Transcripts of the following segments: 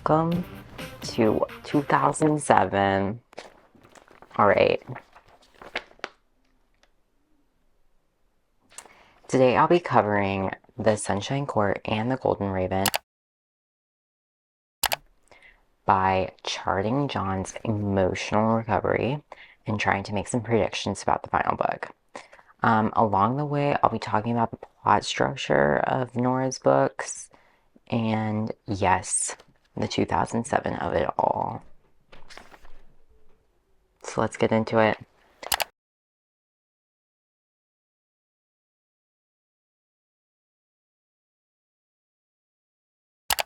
Welcome to 2007. All right. Today I'll be covering The Sunshine Court and The Golden Raven by charting John's emotional recovery and trying to make some predictions about the final book. Along the way, I'll be talking about the plot structure of Nora's books and, yes, the 2007 of it all. So let's get into it.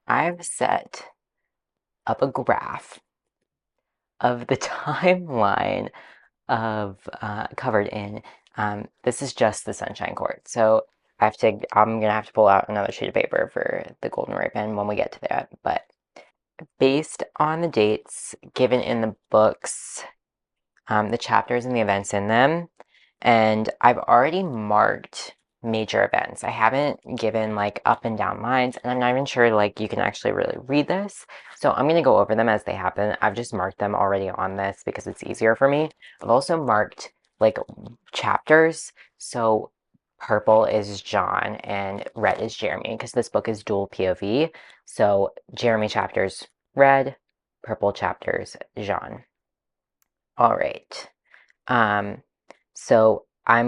I've set up a graph of the timeline of covered in this is just the Sunshine Court. So I'm gonna have to pull out another sheet of paper for the Golden Raven when we get to that. But based on the dates given in the books, the chapters and the events in them, and I've already marked major events. I haven't given like up and down lines, and I'm not even sure like you can actually really read this. So I'm going to go over them as they happen. I've just marked them already on this because it's easier for me. I've also marked like chapters. So purple is John and red is Jeremy because this book is dual POV. So Jeremy chapters red, purple chapters Jean. All right. So I've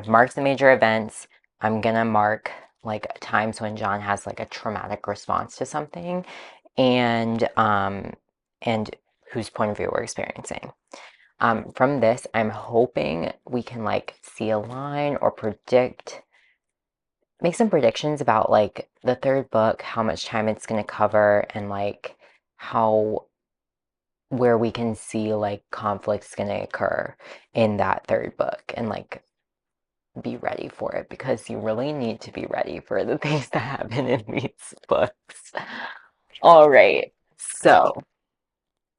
marked the major events. I'm gonna mark like times when John has like a traumatic response to something and whose point of view we're experiencing. From this, I'm hoping we can like see a line or make some predictions about like the third book, how much time it's gonna cover, and like where we can see like conflicts gonna occur in that third book and like be ready for it because you really need to be ready for the things that happen in these books. All right, so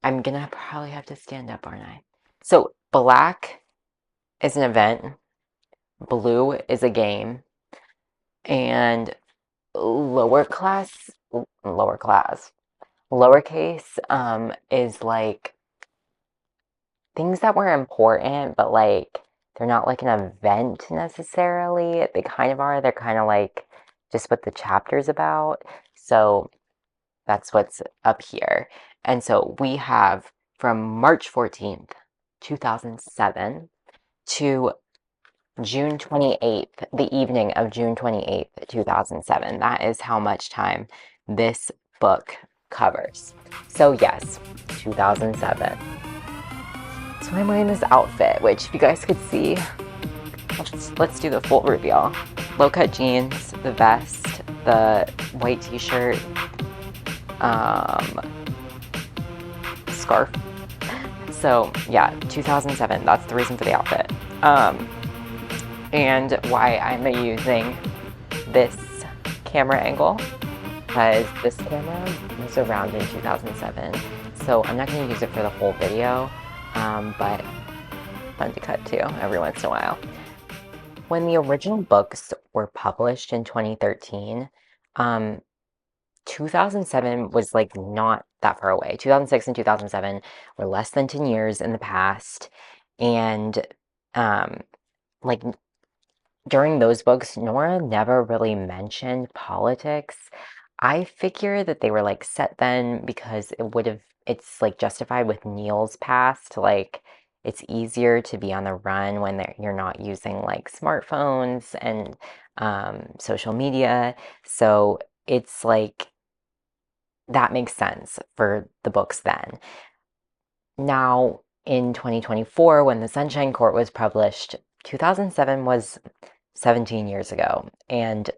I'm gonna probably have to stand up, aren't I? So black is an event, blue is a game, and lowercase is like things that were important, but like they're not like an event necessarily. They kind of are. They're kind of like just what the chapter's about. So that's what's up here. And so we have from March 14th, 2007 to June 28th, the evening of June 28th, 2007. That is how much time this book covers. So yes, 2007. So I'm wearing this outfit, which if you guys could see, let's do the full reveal. Low-cut jeans, the vest, the white t-shirt, scarf. So yeah, 2007, that's the reason for the outfit. And why I'm using this camera angle, because this camera was around in 2007. So I'm not going to use it for the whole video, but fun to cut to every once in a while. When the original books were published in 2013, 2007 was like not that far away. 2006 and 2007 were less than 10 years in the past. And like during those books, Nora never really mentioned politics. I figure that they were like set then because it's like justified with Neil's past. Like it's easier to be on the run when you're not using like smartphones and social media. So it's like that makes sense for the books then. Now, in 2024, when The Sunshine Court was published, 2007 was 17 years ago, and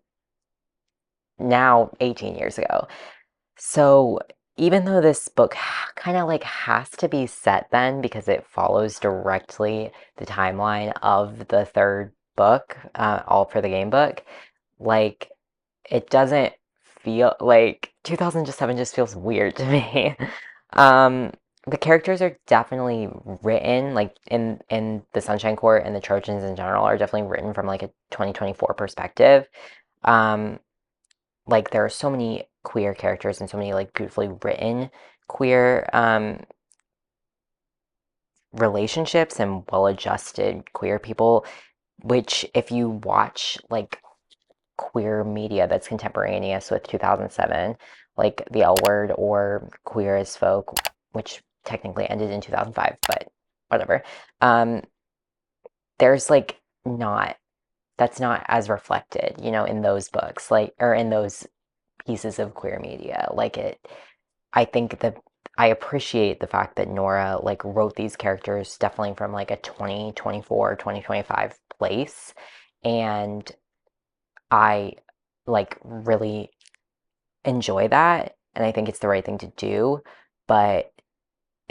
now 18 years ago. So even though this book kind of like has to be set then because it follows directly the timeline of the third book, All for the Game book, like it doesn't feel like 2007 just feels weird to me. The characters are definitely written like in the Sunshine Court and the Trojans in general are definitely written from like a 2024 perspective. like there are so many queer characters and so many like beautifully written queer relationships and well-adjusted queer people, which if you watch like queer media that's contemporaneous with 2007, like The L Word or Queer as Folk, which technically ended in 2005, but whatever. Um, there's like not that's not as reflected, in those books, like or in those pieces of queer media. I think that I appreciate the fact that Nora like wrote these characters definitely from like a 2024, 2025 place. And I like really enjoy that. And I think it's the right thing to do. But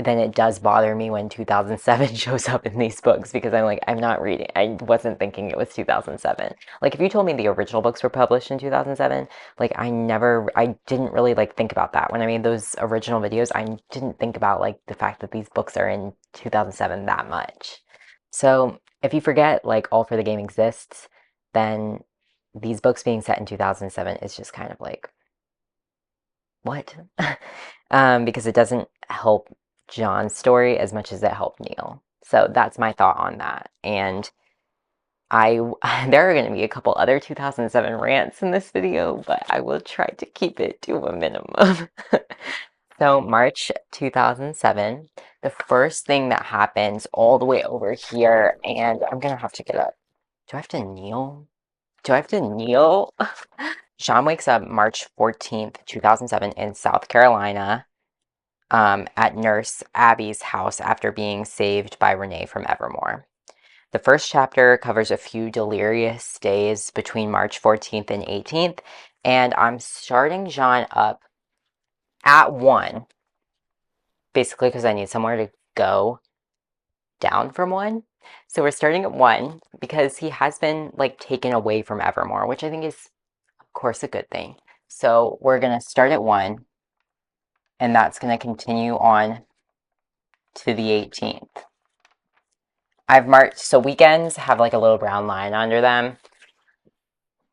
then it does bother me when 2007 shows up in these books because I'm like, I'm not reading. I wasn't thinking it was 2007. Like, if you told me the original books were published in 2007, like, I didn't really like think about that. When I made those original videos, I didn't think about like the fact that these books are in 2007 that much. So if you forget like All for the Game exists, then these books being set in 2007 is just kind of like, what? Because it doesn't help John's story as much as it helped Neil. So that's my thought on that. And I there are going to be a couple other 2007 rants in this video, but I will try to keep it to a minimum. So March 2007, the first thing that happens all the way over here, and I'm gonna have to get up. Do I have to kneel? Do I have to kneel? Sean wakes up March 14th, 2007 in South Carolina, at Nurse Abby's house after being saved by Renee from Evermore. The first chapter covers a few delirious days between March 14th and 18th, and I'm starting Jean up at 1, basically because I need somewhere to go down from 1. So we're starting at 1 because he has been like taken away from Evermore, which I think is, of course, a good thing. So we're going to start at 1, and that's going to continue on to the 18th. I've marked, so weekends have like a little brown line under them.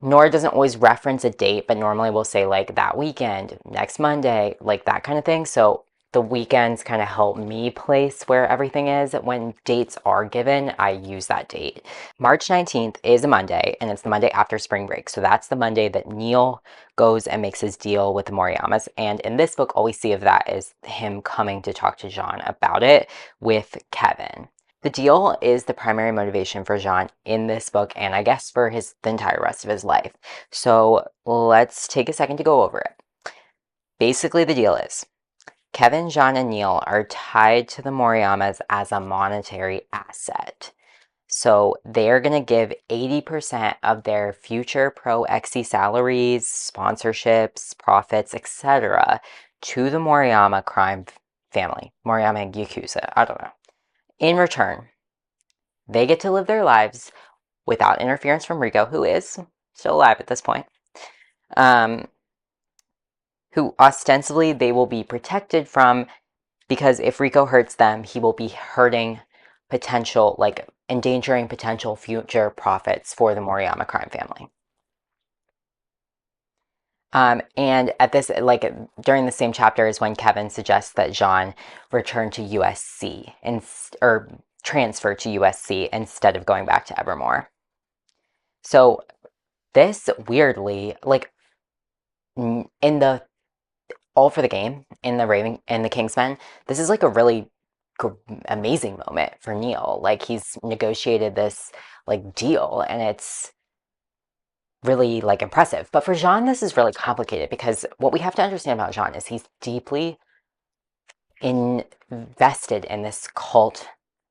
Nora doesn't always reference a date, but normally we'll say like that weekend, next Monday, like that kind of thing. So the weekends kind of help me place where everything is. When dates are given, I use that date. March 19th is a Monday, and it's the Monday after spring break. So that's the Monday that Neil goes and makes his deal with the Moriyamas. And in this book, all we see of that is him coming to talk to Jean about it with Kevin. The deal is the primary motivation for Jean in this book, and I guess for the entire rest of his life. So let's take a second to go over it. Basically, the deal is Kevin, Jean, and Neil are tied to the Moriyamas as a monetary asset. So they're going to give 80% of their future Pro XC salaries, sponsorships, profits, etc. to the Moriyama crime family, Moriyama Yakuza, I don't know. In return, they get to live their lives without interference from Rico, who is still alive at this point, who ostensibly they will be protected from, because if Rico hurts them, he will be hurting like endangering potential future profits for the Moriyama crime family. And at this, like during the same chapter is when Kevin suggests that Jean return to USC or transfer to USC instead of going back to Evermore. So this weirdly, like in the All for the Game, in the Kingsmen, this is like a really amazing moment for Neil. Like he's negotiated this like deal, and it's really like impressive. But for Jean, this is really complicated because what we have to understand about Jean is he's deeply invested in this cult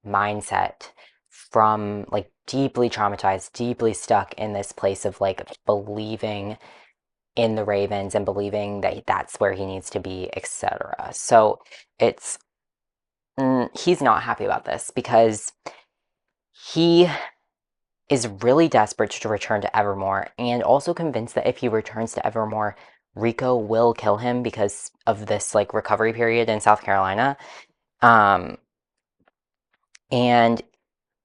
mindset, from like deeply traumatized, deeply stuck in this place of like believing in the Ravens and believing that that's where he needs to be, etc. So it's he's not happy about this because he is really desperate to return to Evermore, and also convinced that if he returns to Evermore, Rico will kill him because of this like recovery period in South Carolina. And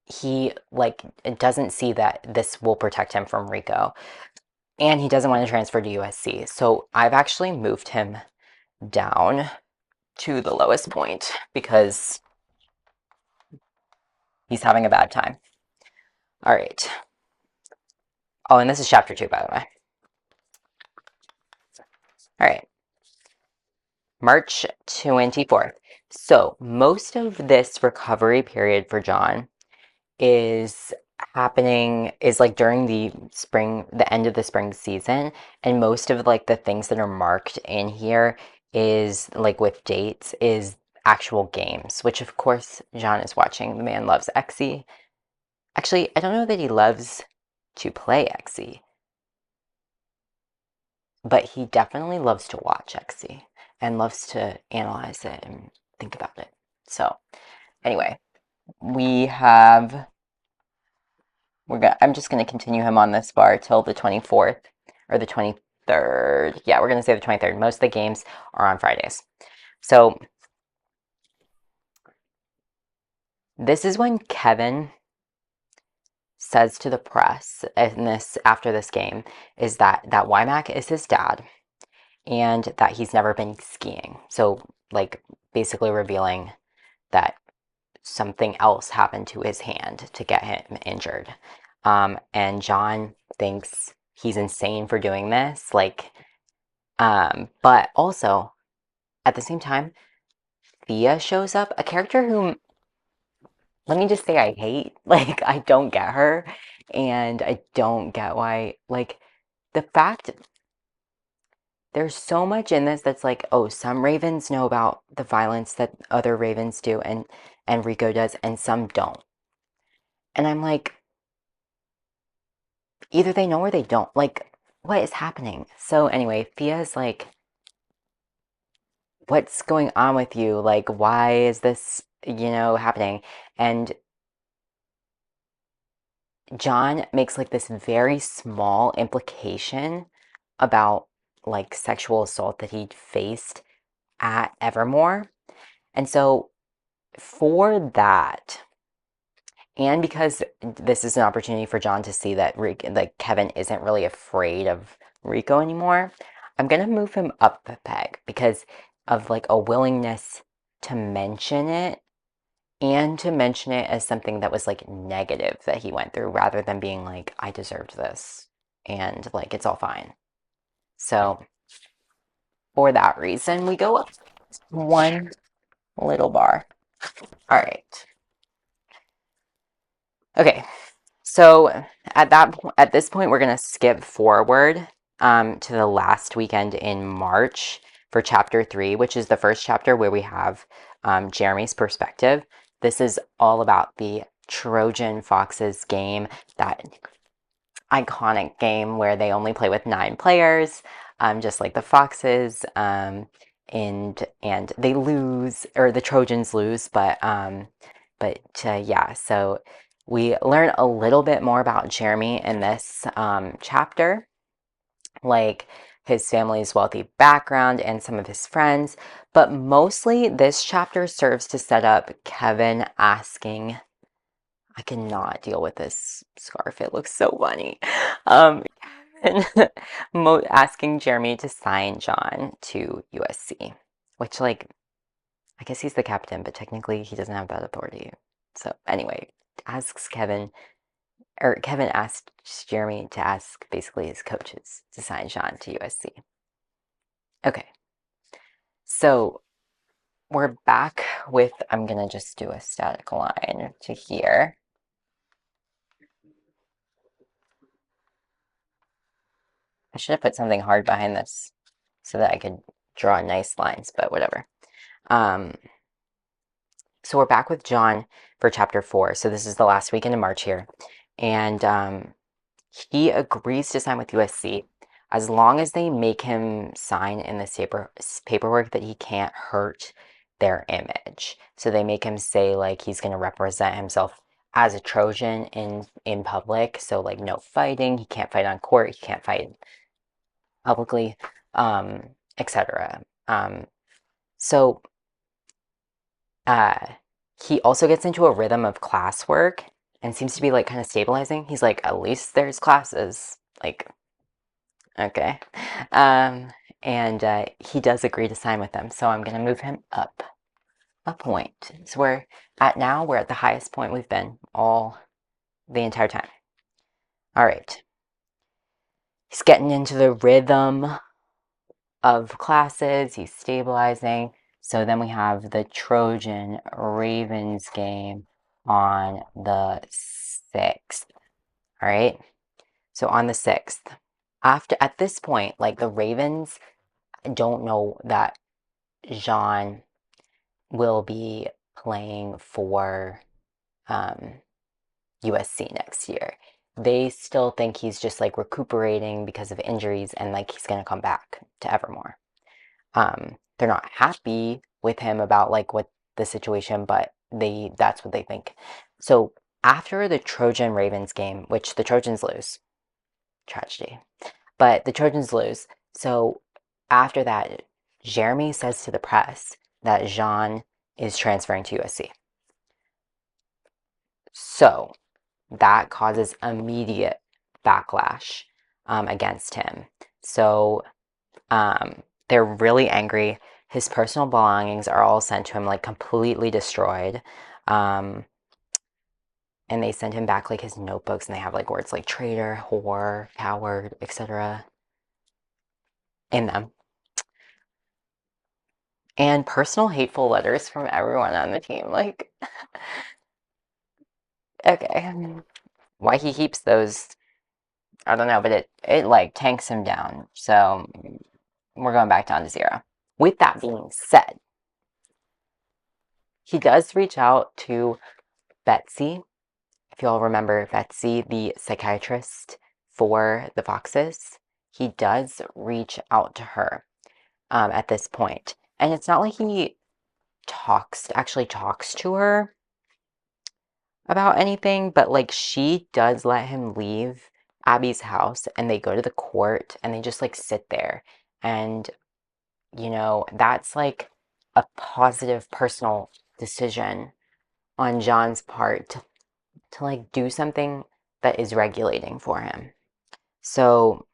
he like doesn't see that this will protect him from Rico. and he doesn't want to transfer to USC. So I've actually moved him down to the lowest point because he's having a bad time. All right. Oh, and this is chapter 2, by the way. All right. March 24th. So most of this recovery period for John is like during the end of the spring season, and most of like the things that are marked in here is like with dates is actual games, which of course John is watching. The man loves Xe. Actually, I don't know that he loves to play Xe, but he definitely loves to watch Xe and loves to analyze it and think about it. So anyway, we have I'm just gonna continue him on this bar till the 24th or the 23rd. Yeah, we're gonna say the 23rd. Most of the games are on Fridays. So this is when Kevin says to the press in this after this game is that Wymack is his dad and that he's never been skiing. So like basically revealing that something else happened to his hand to get him injured. And John thinks he's insane for doing this. Like, but also at the same time, Thea shows up, a character whom, let me just say, I hate. Like, I don't get her, and I don't get why. Like, the fact there's so much in this that's like, oh, some ravens know about the violence that other ravens do, and Rico does, and some don't. And I'm like, either they know or they don't. Like, what is happening? So anyway, Thea's like, what's going on with you? Like, why is this, happening? And John makes like this very small implication about like sexual assault that he'd faced at Evermore. And so for that, and because this is an opportunity for John to see that like Kevin isn't really afraid of Rico anymore, I'm gonna move him up a peg because of like a willingness to mention it and to mention it as something that was like negative that he went through rather than being like, I deserved this and like it's all fine. So for that reason, we go up one little bar. All right. Okay. So at this point, we're gonna skip forward to the last weekend in March for chapter 3, which is the first chapter where we have Jeremy's perspective. This is all about the Trojan Foxes game, that iconic game where they only play with 9 players, just like the Foxes, and they lose, or the Trojans lose, but yeah, so we learn a little bit more about Jeremy in this chapter, like his family's wealthy background and some of his friends, but mostly this chapter serves to set up Kevin asking, I cannot deal with this scarf, it looks so funny. Kevin asking Jeremy to sign John to USC, which, like, I guess he's the captain, but technically he doesn't have that authority. So anyway, Kevin asks Jeremy to ask basically his coaches to sign John to USC. Okay, so we're back with, I'm gonna just do a static line to here. I should have put something hard behind this so that I could draw nice lines, but whatever. So we're back with John for chapter 4. So this is the last weekend in March here. And he agrees to sign with USC as long as they make him sign in this paperwork that he can't hurt their image. So they make him say like he's going to represent himself as a Trojan in public. So like no fighting, he can't fight on court, he can't fight publicly, etc. So he also gets into a rhythm of classwork and seems to be like kind of stabilizing. He's like, at least there's classes. Like, Okay. And he does agree to sign with them, so I'm going to move him up a point. So we're at the highest point we've been all the entire time. All right. He's getting into the rhythm of classes. He's stabilizing. So then we have the Trojan Ravens game on the 6th. All right. So on the 6th, at this point, like the Ravens don't know that Jean will be playing for USC next year. They still think he's just like recuperating because of injuries and like he's going to come back to Evermore. They're not happy with him about like what the situation, but that's what they think. So after the Trojan Ravens game, which the Trojans lose, tragedy, but the Trojans lose. So after that, Jeremy says to the press that Jean is transferring to USC. So that causes immediate backlash against him. So they're really angry. His personal belongings are all sent to him, like completely destroyed. Um, and they send him back like his notebooks, and they have like words like traitor, whore, coward, etc. in them. And personal hateful letters from everyone on the team. Like, okay, why he keeps those, I don't know, but it like tanks him down. So we're going back down to 0. With that being said, he does reach out to Betsy. If you all remember Betsy, the psychiatrist for the Foxes, he does reach out to her at this point. And it's not like he actually talks to her about anything, but like she does let him leave Abby's house and they go to the court and they just like sit there. And, that's like a positive personal decision on John's part to like do something that is regulating for him. So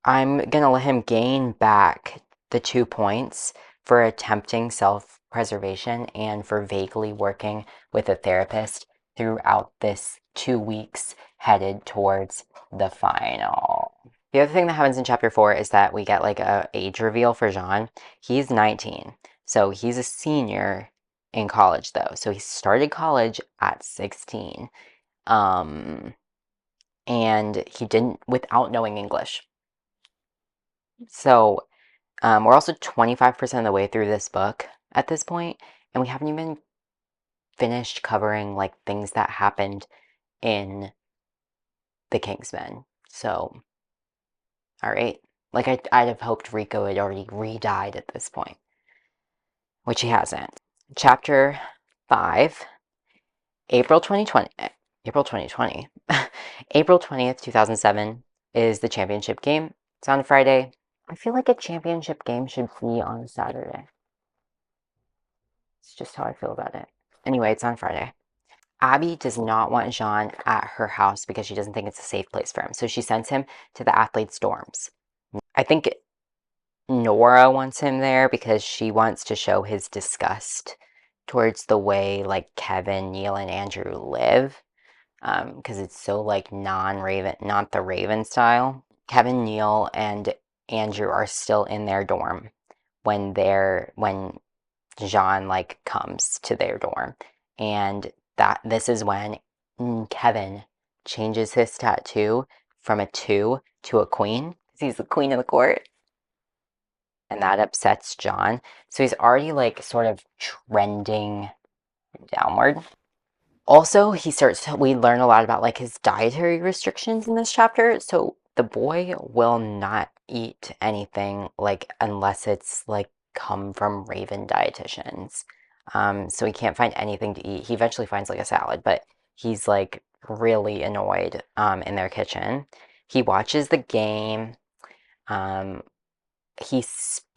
I'm gonna let him gain back the 2 points for attempting self-preservation and for vaguely working with a therapist throughout this 2 weeks headed towards the final. The other thing that happens in chapter 4 is that we get like a age reveal for Jean. He's 19, so he's a senior in college though. So he started college at 16. And he didn't without knowing English. So we're also 25% of the way through this book at this point, and we haven't even finished covering like things that happened in the Kingsmen. So, all right, like I'd have hoped Rico had already re-died at this point, which he hasn't. Chapter 5, April 2020. April 2020. April 20th, 2007 is the championship game. It's on Friday. I feel like a championship game should be on Saturday. It's just how I feel about it. Anyway, it's on Friday. Abby does not want Jean at her house because she doesn't think it's a safe place for him. So she sends him to the athletes' dorms. I think Nora wants him there because she wants to show his disgust towards the way like Kevin, Neil, and Andrew live. Because it's so like non-Raven, not the Raven style. Kevin, Neil, and Andrew are still in their dorm when Jean like comes to their dorm, and this is when Kevin changes his tattoo from a 2 to a queen because he's the queen of the court, and that upsets John. So he's already like sort of trending downward. Also, we learn a lot about like his dietary restrictions in this chapter. So the boy will not eat anything like unless it's like come from Raven dietitians. So he can't find anything to eat. He eventually finds like a salad, but he's like really annoyed in their kitchen. He watches the game. Um, he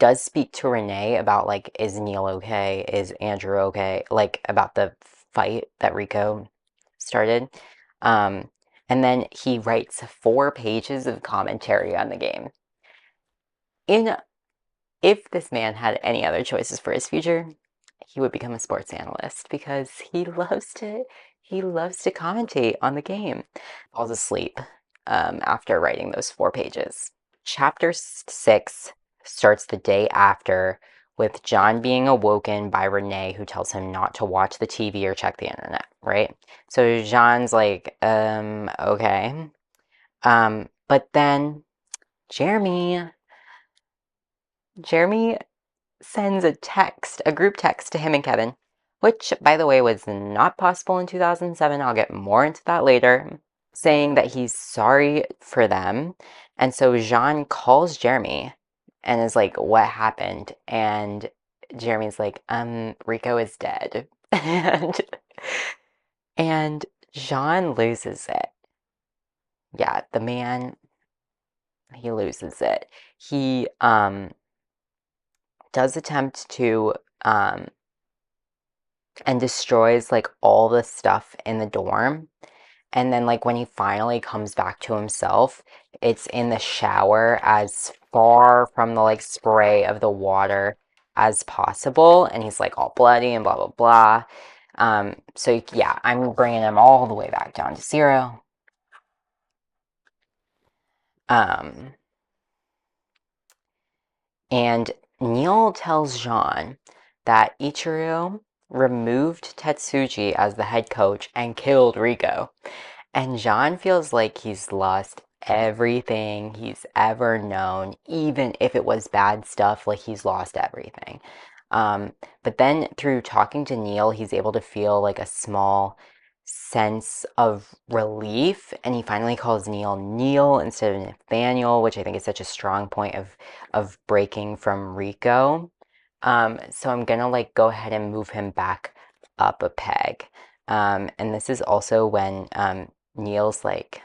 does speak to Renee about like, is Neil okay? Is Andrew okay? Like about the fight that Rico started. And then he writes 4 pages of commentary on the game. In If this man had any other choices for his future, he would become a sports analyst because he loves to commentate on the game. Falls asleep after writing those 4 pages. Chapter 6 starts the day after with John being awoken by Renee, who tells him not to watch the TV or check the internet, right? So John's like, okay. But then Jeremy Jeremy sends a group text to him and Kevin, which, by the way, was not possible in 2007. I'll get more into that later, saying that he's sorry for them. And so Jean calls Jeremy and is like, what happened? And Jeremy's like, Rico is dead. And Jean loses it. Yeah, the man, he loses it. He does attempt to and destroys like all the stuff in the dorm. And then like when he finally comes back to himself, it's in the shower as far from the like spray of the water as possible. And he's like all bloody and blah, blah, blah. So yeah, I'm bringing him all the way back down to 0. Um, and Neil tells Jean that Ichiro removed Tetsuji as the head coach and killed Rico. And John feels like he's lost everything he's ever known, even if it was bad stuff, like he's lost everything. But then through talking to Neil, he's able to feel like a small sense of relief, and he finally calls Neil Neil instead of Nathaniel, which I think is such a strong point of breaking from Rico. So I'm gonna like go ahead and move him back up a peg. And this is also when Neil's like,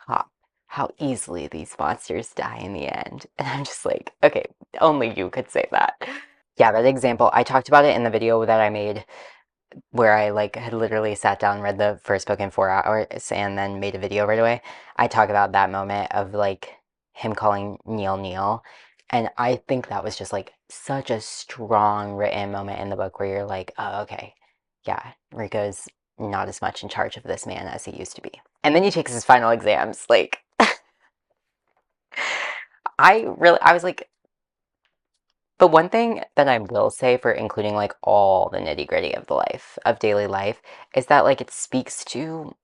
Pop, how easily these monsters die in the end. And I'm just like, okay, only you could say that. Yeah, that example, I talked about it in the video that I made where I like had literally sat down, read the first book in 4 hours, and then made a video right away. I talk about that moment of like him calling Neil Neil. And I think that was just like such a strong written moment in the book where you're like, oh, okay, yeah, Rico's not as much in charge of this man as he used to be. And then he takes his final exams. Like, I was like, but one thing that I will say for including like all the nitty gritty of the life, of daily life, is that like it speaks to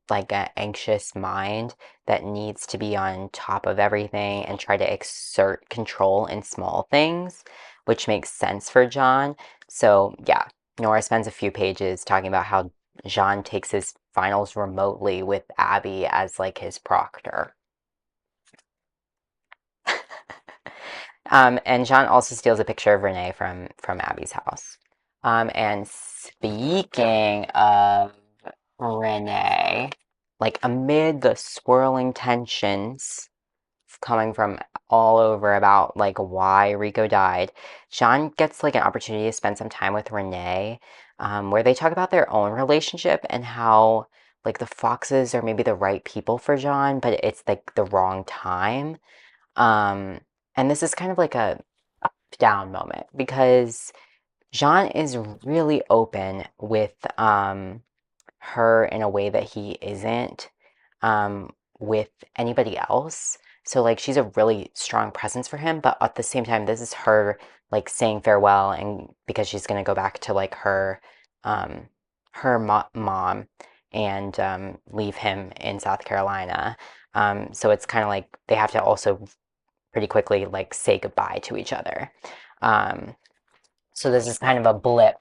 like an anxious mind that needs to be on top of everything and try to exert control in small things, which makes sense for John. So yeah, Nora spends a few pages talking about how John takes his finals remotely with Abby as like his proctor. And John also steals a picture of Renee from Abby's house. And speaking of Renee, like amid the swirling tensions coming from all over about like why Rico died, John gets like an opportunity to spend some time with Renee, where they talk about their own relationship and how like the Foxes are maybe the right people for John, but it's like the wrong time. Um, and this is kind of like a up down moment because Jean is really open with her in a way that he isn't with anybody else. So like she's a really strong presence for him, but at the same time, this is her like saying farewell and because she's gonna go back to like um, mom and leave him in South Carolina. So it's kind of like they have to also pretty quickly like say goodbye to each other. Um, so this is kind of a blip.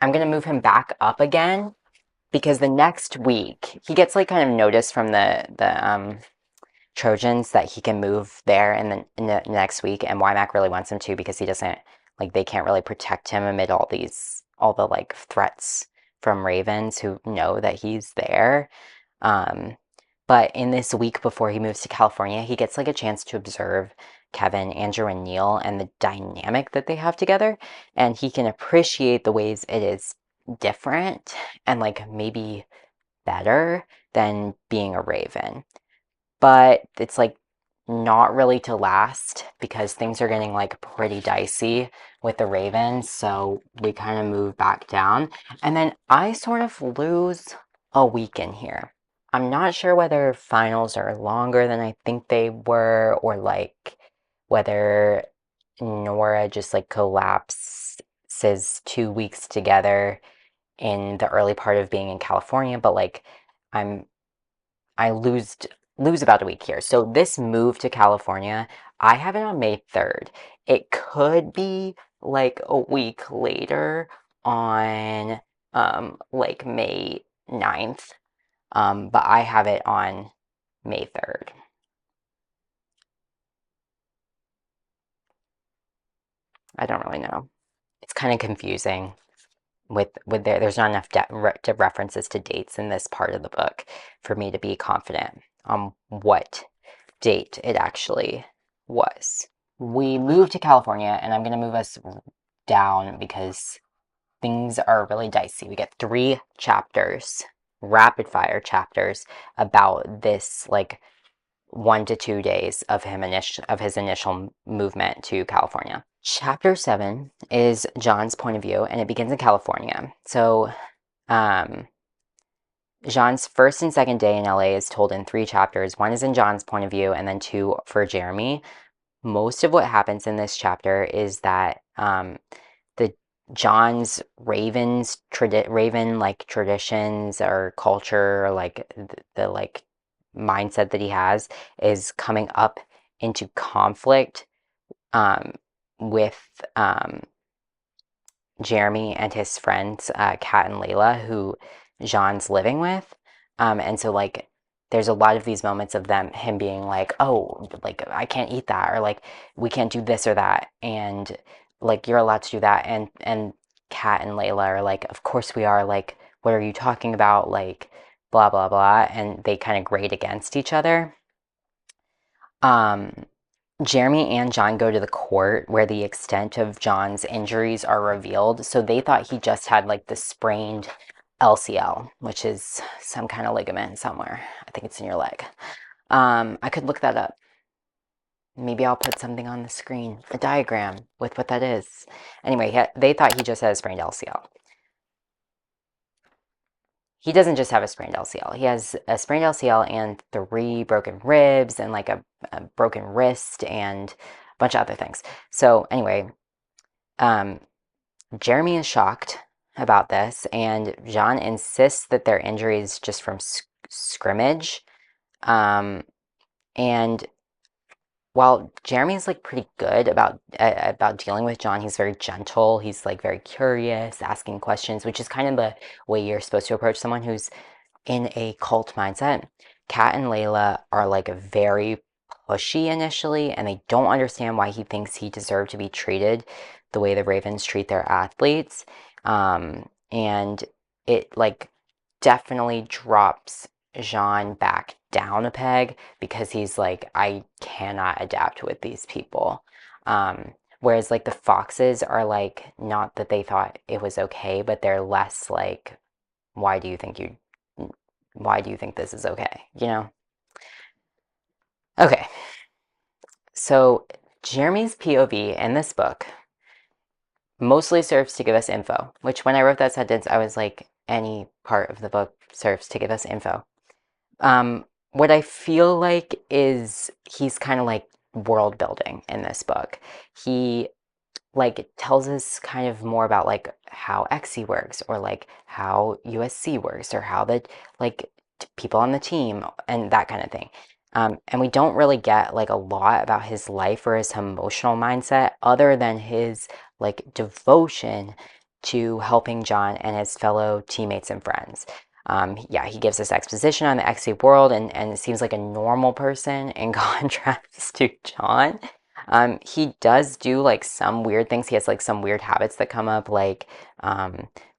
I'm gonna move him back up again because the next week he gets like kind of notice from the Trojans that he can move there in the next week, and Wymack really wants him to because he doesn't like they can't really protect him amid all the like threats from Ravens who know that he's there. Um, but in this week before he moves to California, he gets like a chance to observe Kevin, Andrew, and Neil and the dynamic that they have together, and he can appreciate the ways it is different and like maybe better than being a raven. But it's like not really to last because things are getting like pretty dicey with the Ravens, so we kind of move back down. And then I sort of lose a week in here. I'm not sure whether finals are longer than I think they were, or like whether Nora just like collapses 2 weeks together in the early part of being in California, but like I'm I lose about a week here. So this move to California, I have it on May 3rd. It could be like a week later on like May 9th. But I have it on May 3rd. I don't really know. It's kind of confusing with there's not enough references to dates in this part of the book for me to be confident on what date it actually was. We moved to California, and I'm going to move us down because things are really dicey. We get 3 chapters, rapid fire chapters, about this like 1 to 2 days of his initial movement to California. Chapter 7 is John's point of view, and it begins in California. So, Jean's first and second day in LA is told in 3 chapters. One is in John's point of view, and then 2 for Jeremy. Most of what happens in this chapter is that the John's Raven like traditions or culture, or like the like mindset that he has, is coming up into conflict um, with Jeremy and his friends, Kat and Layla, who Jean's living with. And so like there's a lot of these moments of him being like, oh, like I can't eat that, or like we can't do this or that, and like you're allowed to do that, and Kat and Layla are like, of course we are, like what are you talking about, like blah blah blah, and they kind of grate against each other. Um, Jeremy and John go to the court where the extent of John's injuries are revealed. So they thought he just had like the sprained LCL, which is some kind of ligament somewhere. I think it's in your leg. I could look that up. Maybe I'll put something on the screen, a diagram with what that is. Anyway, they thought he just had a sprained LCL. He doesn't just have a sprained LCL. He has a sprained LCL and 3 broken ribs and like a broken wrist and a bunch of other things. So anyway, Jeremy is shocked about this, and John insists that their injury is just from scrimmage. And while Jeremy's like pretty good about dealing with John, he's very gentle. He's like very curious, asking questions, which is kind of the way you're supposed to approach someone who's in a cult mindset. Kat and Layla are like very pushy initially, and they don't understand why he thinks he deserved to be treated the way the Ravens treat their athletes. And it like definitely drops Jean back down a peg because he's like, I cannot adapt with these people. Whereas like the Foxes are like, not that they thought it was okay, but they're less like, why do you think you why do you think this is okay? You know? Okay. So Jeremy's POV in this book mostly serves to give us info, which when I wrote that sentence, I was like, any part of the book serves to give us info. What I feel like is he's kind of like world building in this book. He like tells us kind of more about like how XC works, or like how USC works, or how the like people on the team and that kind of thing. And we don't really get like a lot about his life or his emotional mindset other than his like devotion to helping John and his fellow teammates and friends. Yeah, he gives us exposition on the XC world, and it seems like a normal person in contrast to John. He does do like some weird things. He has like some weird habits that come up, like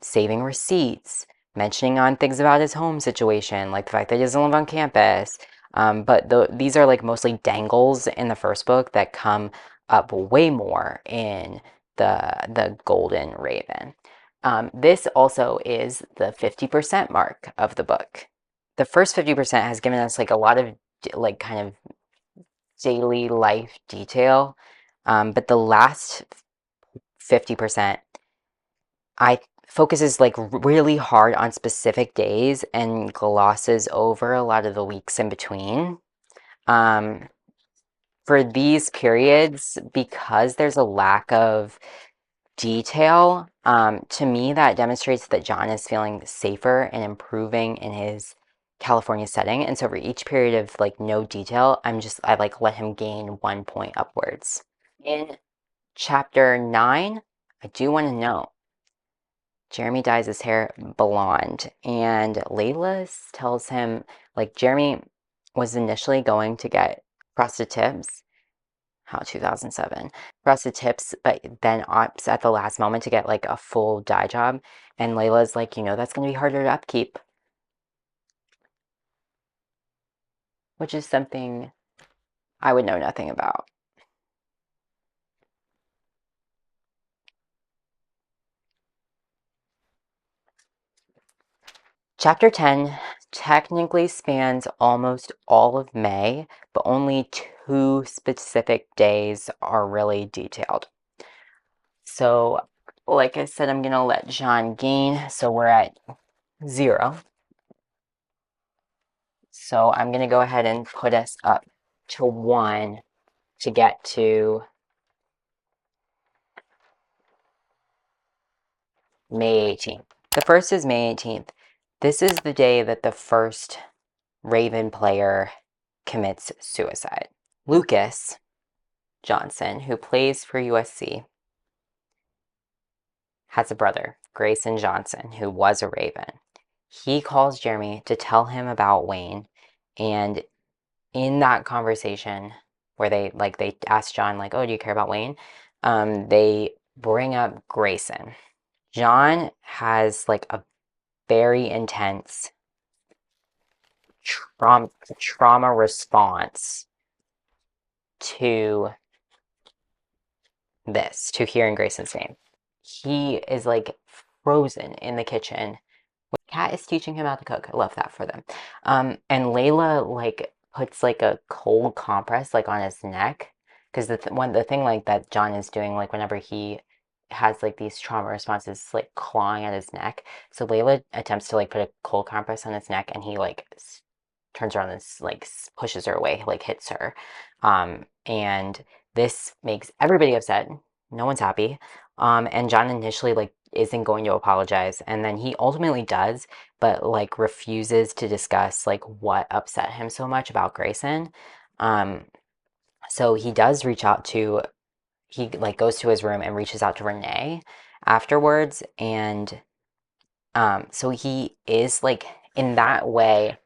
saving receipts, mentioning on things about his home situation, like the fact that he doesn't live on campus. But these are like mostly dangles in the first book that come up way more in the Golden Raven. This also is the 50% mark of the book. the first 50% has given us like a lot of like kind of daily life detail, but the last 50% I focuses like really hard on specific days and glosses over a lot of the weeks in between. Um, for these periods, because there's a lack of detail, to me that demonstrates that John is feeling safer and improving in his California setting. And so for each period of like no detail, I like let him gain 1 point upwards. In chapter 9, I do want to know Jeremy dyes his hair blonde, and Layla tells him, like, Jeremy was initially going to get frosted tips. How 2007 frosted tips, but then opts at the last moment to get like a full dye job. And Layla's like, that's going to be harder to upkeep, which is something I would know nothing about. Chapter 10 technically spans almost all of May, but only 2 specific days are really detailed. So, like I said, I'm going to let John gain. So we're at 0. So I'm going to go ahead and put us up to 1 to get to May 18th. The first is May 18th. This is the day that the first Raven player commits suicide. Lucas Johnson, who plays for USC, has a brother, Grayson Johnson, who was a Raven. He calls Jeremy to tell him about Wayne, and in that conversation where they ask John, like, oh, do you care about Wayne? They bring up Grayson. John has like a very intense trauma response to to hearing Grayson's name. He is like frozen in the kitchen. Kat is teaching him how to cook. I love that for them. And Layla like puts like a cold compress like on his neck because the thing like that John is doing like whenever he has like these trauma responses like clawing at his neck. So Layla attempts to like put a cold compress on his neck and he like turns around and like pushes her away, like hits her. And this makes everybody upset. No one's happy. And John initially like isn't going to apologize, and then he ultimately does, but like refuses to discuss like what upset him so much about Grayson. Um, so he does reach out to he like goes to his room and reaches out to Renee afterwards, and so he is like in that way.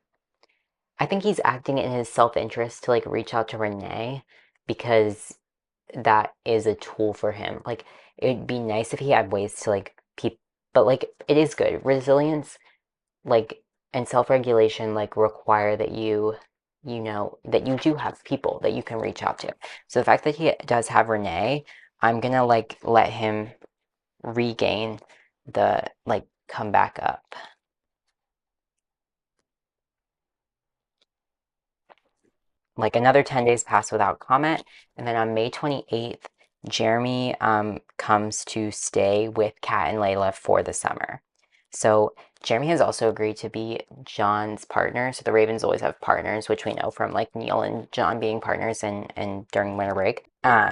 I think he's acting in his self-interest to like reach out to Renee because that is a tool for him. Like it'd be nice if he had ways to like but like it is good. Resilience like and self-regulation like require that you know that you do have people that you can reach out to. So the fact that he does have Renee, I'm gonna like let him regain the like come back up. Like another 10 days pass without comment, and then on May 28th Jeremy comes to stay with Kat and Layla for the summer. So Jeremy has also agreed to be John's partner. So the Ravens always have partners, which we know from like Neil and John being partners and during winter break.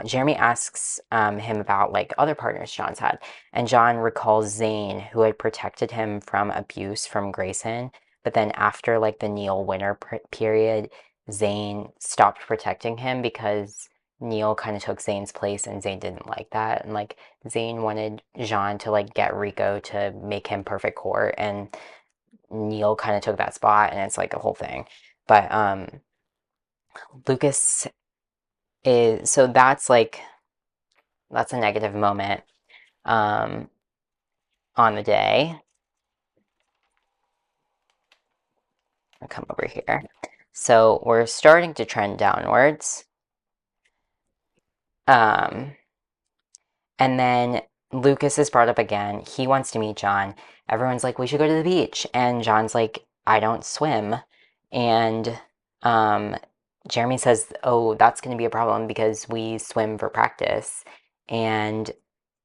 Jeremy asks him about like other partners John's had, and John recalls Zane, who had protected him from abuse from Grayson. But then after like the Neil winter period, Zane stopped protecting him because Neil kind of took Zane's place, and Zane didn't like that. And like Zane wanted Jean to like get Rico to make him perfect court, and Neil kind of took that spot, and it's like a whole thing. But Lucas is so that's a negative moment um on the day. I'll come over here. So we're starting to trend downwards. Um And then Lucas is brought up again. He wants to meet John. Everyone's like, we should go to the beach. And John's like, I don't swim. And Jeremy says, "Oh, that's going to be a problem because we swim for practice." And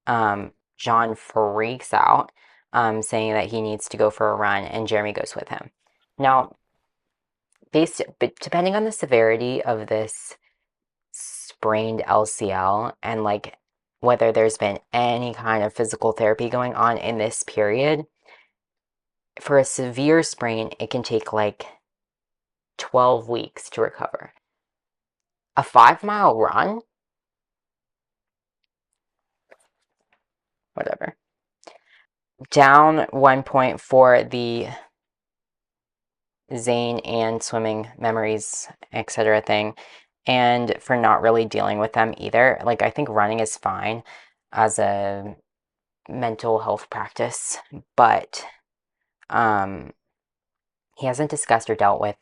John freaks out, saying that he needs to go for a run, and Jeremy goes with him. Now, but depending on the severity of this sprained LCL and like whether there's been any kind of physical therapy going on in this period, for a severe sprain, it can take like 12 weeks to recover. A 5 mile run? Whatever. Down 1 point for the Zane and swimming memories, etc. thing, and for not really dealing with them either. Like, I think running is fine as a mental health practice, but um, he hasn't discussed or dealt with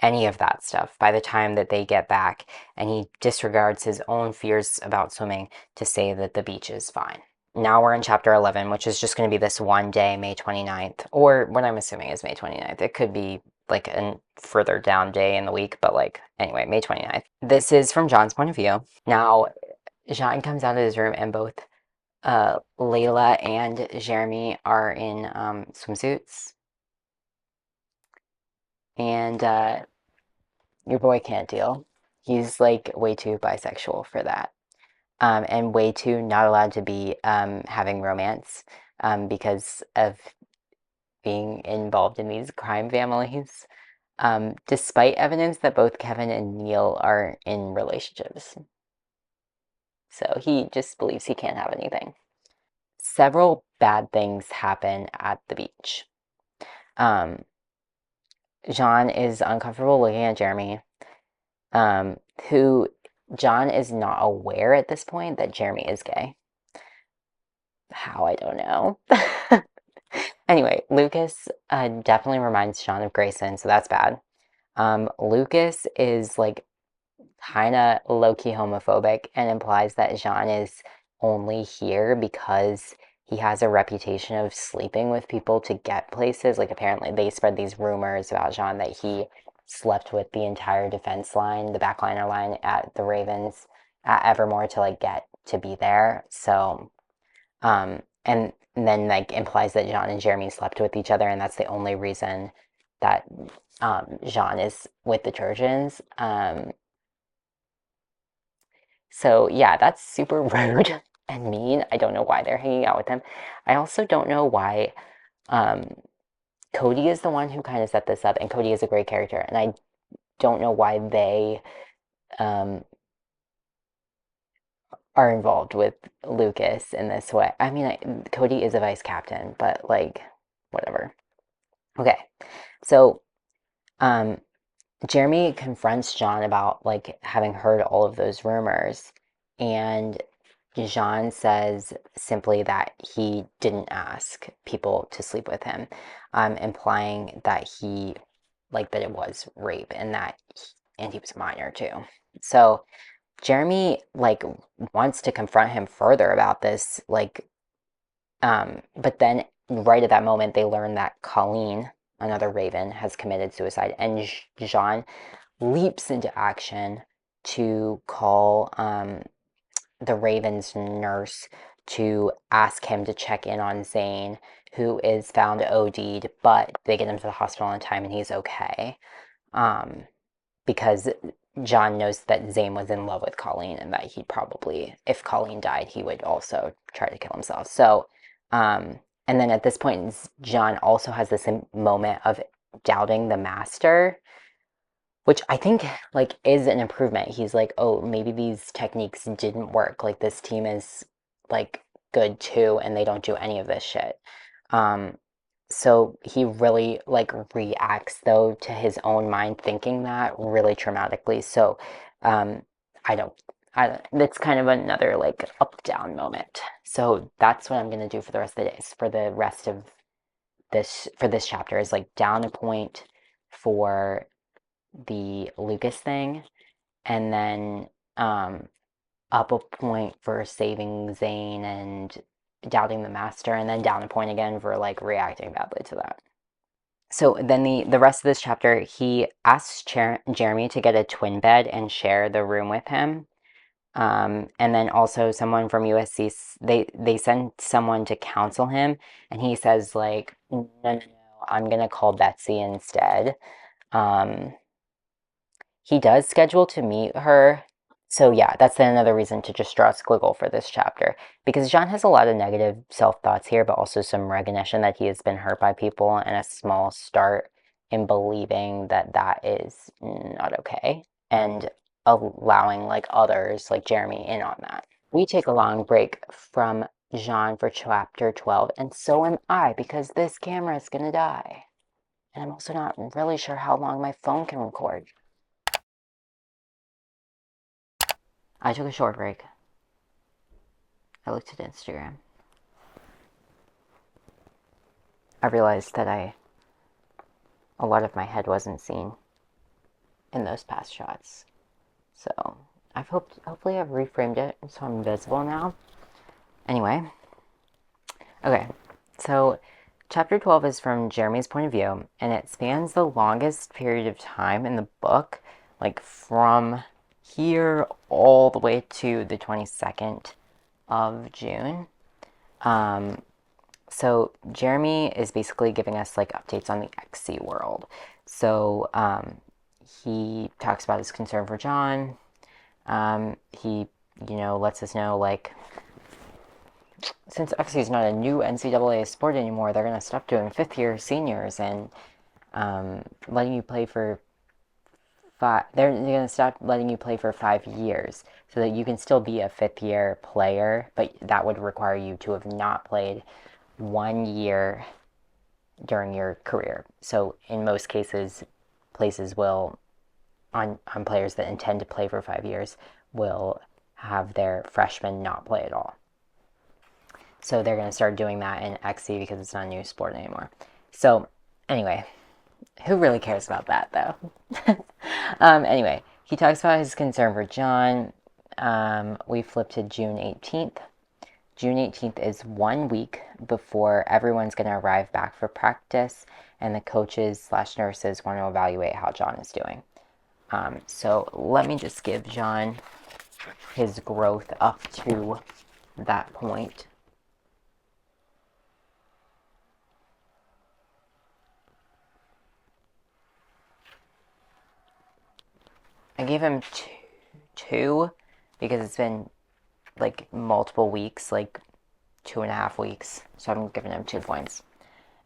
any of that stuff by the time that they get back, and he disregards his own fears about swimming to say that the beach is fine. Now we're in chapter 11, which is just going to be this one day, May 29th, or what I'm assuming is May 29th. It could be like a further down day in the week, but like, anyway, May 29th. This is from John's point of view. Now, Jean comes out of his room, and both Layla and Jeremy are in swimsuits, and your boy can't deal. He's like way too bisexual for that. And way too not allowed to be having romance because of being involved in these crime families, despite evidence that both Kevin and Neil are in relationships. So he just believes he can't have anything. Several bad things happen at the beach. Um, Jean is uncomfortable looking at Jeremy, who John is not aware at this point that Jeremy is gay. How, I don't know. Anyway, Lucas definitely reminds Sean of Grayson, so that's bad. Lucas is like kind of low-key homophobic and implies that Jean is only here because he has a reputation of sleeping with people to get places. Like, apparently they spread these rumors about Jean that he slept with the entire defense line, the backliner line at the Ravens at Evermore to like get to be there. So and then like implies that Jean and Jeremy slept with each other, and that's the only reason that Jean is with the Trojans. So yeah, that's super rude and mean. I don't know why they're hanging out with him. I also don't know why um, Cody is the one who kind of set this up, and Cody is a great character, and I don't know why they um, are involved with Lucas in this way. I mean, Cody is a vice captain, but like, whatever. Okay, so um, Jeremy confronts John about like having heard all of those rumors, and Jean says simply that he didn't ask people to sleep with him, implying that he like that it was rape and and he was a minor too. So Jeremy like wants to confront him further about this, like, but then right at that moment they learn that Colleen, another Raven, has committed suicide, and Jean leaps into action to call the Raven's nurse to ask him to check in on Zane, who is found OD'd, but they get him to the hospital in time and he's okay. Because John knows that Zane was in love with Colleen and that he'd probably, if Colleen died, he would also try to kill himself. So, and then at this point, John also has this moment of doubting the master, which I think like is an improvement. He's like, oh, maybe these techniques didn't work. Like this team is like good too, and they don't do any of this shit. Um, so he really like reacts though to his own mind thinking that really traumatically. So um, I don't. That's kind of another like up down moment. So that's what I'm gonna do for the rest of the days. For the rest of this chapter is like down a point for the Lucas thing, and then up a point for saving Zane and doubting the master, and then down a point again for like reacting badly to that. So then the rest of this chapter, he asks Jeremy to get a twin bed and share the room with him. And then also someone from USC, they send someone to counsel him, and he says like, no, no, no, I'm gonna call Betsy instead. Um, he does schedule to meet her. So yeah, that's then another reason to just draw a squiggle for this chapter. Because John has a lot of negative self-thoughts here, but also some recognition that he has been hurt by people and a small start in believing that that is not okay. And allowing like others, like Jeremy, in on that. We take a long break from Jean for chapter 12, and so am I, because this camera is gonna die. And I'm also not really sure how long my phone can record. I took a short break. I looked at Instagram. I realized that a lot of my head wasn't seen in those past shots. So hopefully I've reframed it so I'm visible now. Anyway, okay, so chapter 12 is from Jeremy's point of view, and it spans the longest period of time in the book, like from here all the way to the 22nd of June. So Jeremy is basically giving us like updates on the XC world. So he talks about his concern for John. He, lets us know like since XC is not a new NCAA sport anymore, they're gonna stop doing fifth-year seniors and letting you play for five. They're gonna stop letting you play for 5 years so that you can still be a fifth-year player, but that would require you to have not played 1 year during your career. So in most cases, places will, on players that intend to play for 5 years, will have their freshmen not play at all. So they're going to start doing that in XC because it's not a new sport anymore. So anyway, who really cares about that though? Anyway, he talks about his concern for John. We flip to June 18th. June 18th is 1 week before everyone's going to arrive back for practice, and the coaches/nurses want to evaluate how John is doing. So let me just give John his growth up to that point. I gave him two because it's been like multiple weeks, like 2.5 weeks. So I'm giving him 2 points.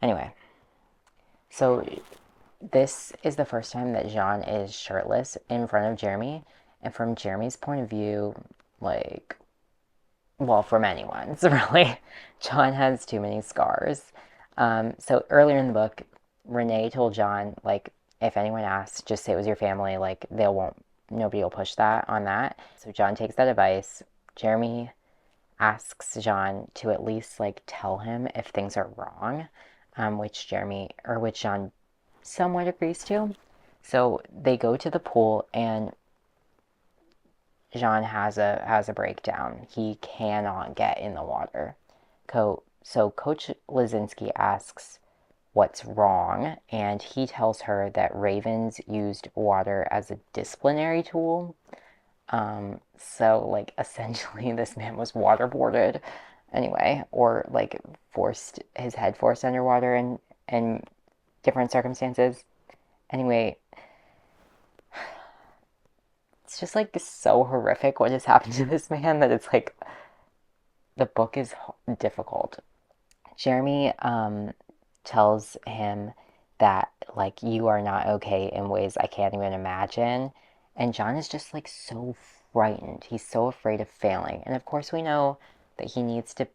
Anyway, so this is the first time that Jean is shirtless in front of Jeremy. And from Jeremy's point of view, like, well, from anyone's, really, John has too many scars. So earlier in the book, Renee told John, like, if anyone asks, just say it was your family. Like, nobody will push that on that. So John takes that advice. Jeremy asks John to at least, like, tell him if things are wrong, which John somewhat agrees to. So they go to the pool, and Jean has a breakdown. He cannot get in the water. So Coach Lazinski asks what's wrong, and he tells her that Ravens used water as a disciplinary tool. So like essentially this man was waterboarded anyway, or like his head forced underwater in different circumstances. Anyway, it's just like so horrific what has happened to this man that it's like the book is difficult. Jeremy tells him that like you are not okay in ways I can't even imagine, and John is just like so frightened. He's so afraid of failing, and of course we know that he needs to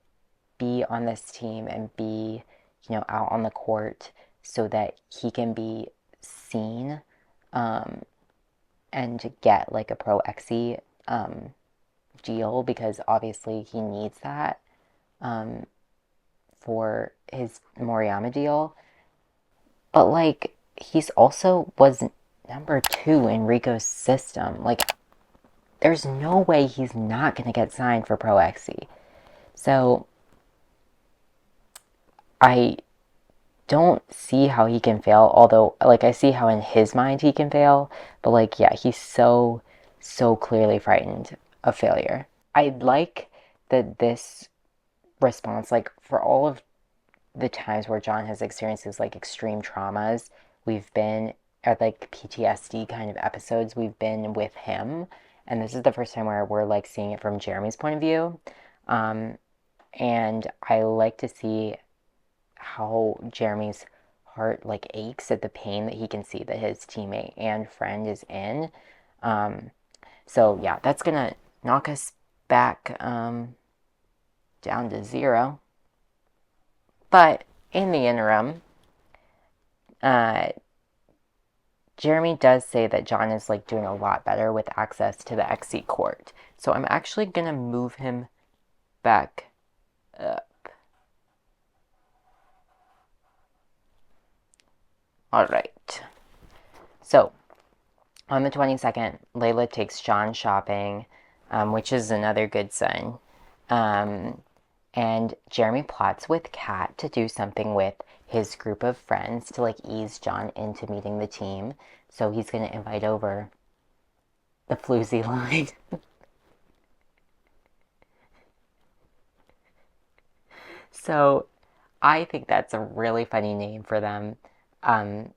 be on this team and be out on the court so that he can be seen and to get like a pro XE deal, because obviously he needs that for his Moriyama deal. But like he's also was number 2 in Rico's system. Like there's no way he's not gonna get signed for pro XE. So I don't see how he can fail, although, like, I see how in his mind he can fail, but, like, yeah, he's so, so clearly frightened of failure. I like that this response, like, for all of the times where John has experienced like extreme traumas, we've been at like PTSD kind of episodes, we've been with him. And this is the first time where we're like seeing it from Jeremy's point of view. Um, and I like to see how Jeremy's heart like aches at the pain that he can see that his teammate and friend is in. Um, so yeah, that's gonna knock us back down to 0. But in the interim, uh, Jeremy does say that John is like doing a lot better with access to the XC court. So I'm actually gonna move him back up. Alright. So on the 22nd, Layla takes John shopping, which is another good sign. And Jeremy plots with Kat to do something with his group of friends to like ease John into meeting the team. So he's gonna invite over the floozy line. So I think that's a really funny name for them. Um,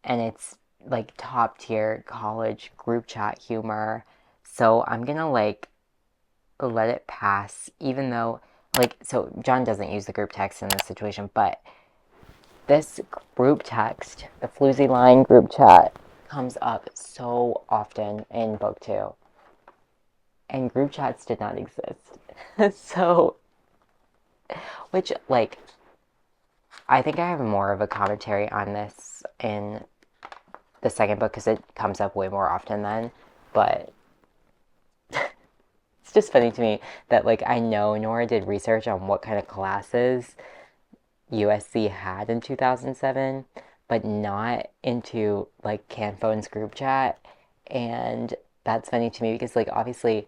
and it's like top tier college group chat humor. So I'm gonna like let it pass, even though, like, so John doesn't use the group text in this situation, but this group text, the floozy line group chat, comes up so often in book 2. And group chats did not exist. So, which, like, I think I have more of a commentary on this in the second book because it comes up way more often then. But it's just funny to me that, like, I know Nora did research on what kind of classes USC had in 2007, but not into, like, CanPhone's group chat. And that's funny to me because, like, obviously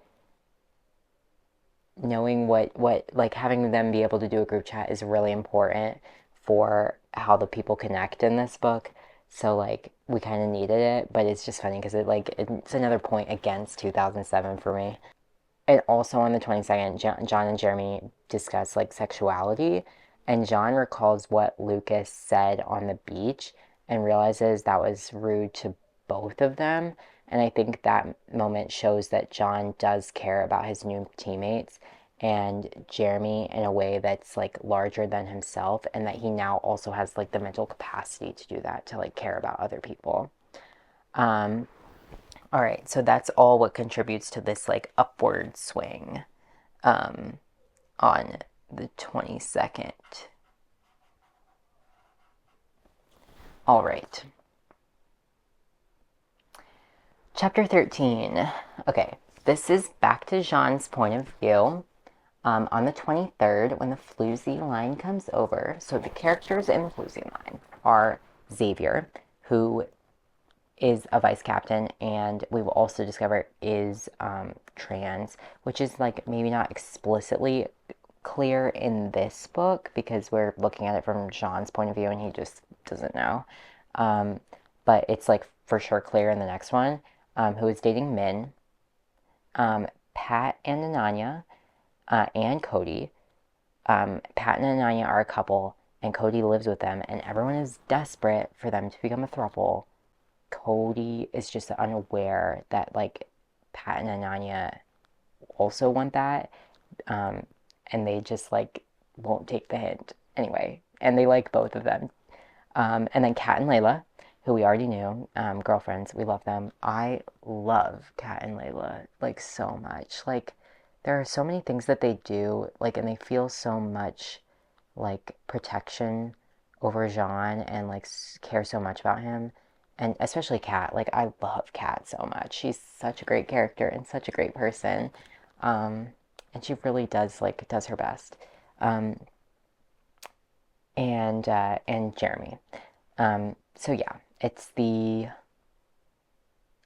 knowing what like having them be able to do a group chat is really important for how the people connect in this book. So like we kind of needed it, but it's just funny because it's another point against 2007 for me. And also on the 22nd, John and Jeremy discuss like sexuality, and John recalls what Lucas said on the beach and realizes that was rude to both of them. And I think that moment shows that John does care about his new teammates and Jeremy in a way that's like larger than himself, and that he now also has like the mental capacity to do that, to like care about other people. Um, all right, so that's all what contributes to this like upward swing um, on the 22nd. All right. Chapter 13. Okay, this is back to Jean's point of view. On the 23rd, when the floozy line comes over, so the characters in the floozy line are Xavier, who is a vice captain, and we will also discover is trans, which is like maybe not explicitly clear in this book because we're looking at it from Jean's point of view and he just doesn't know. Um, but it's like for sure clear in the next one, who is dating Min, Pat and Ananya, and Cody. Pat and Ananya are a couple, and Cody lives with them, and everyone is desperate for them to become a throuple. Cody is just unaware that like Pat and Ananya also want that, um, and they just like won't take the hint anyway. And they like both of them. And then Kat and Layla, who we already knew, girlfriends. We love them. I love Kat and Layla like so much. Like there are so many things that they do, like, and they feel so much like protection over Jean and like care so much about him. And especially Kat. Like I love Kat so much. She's such a great character and such a great person. Um, and she really does her best. Um, and Jeremy. So yeah, it's the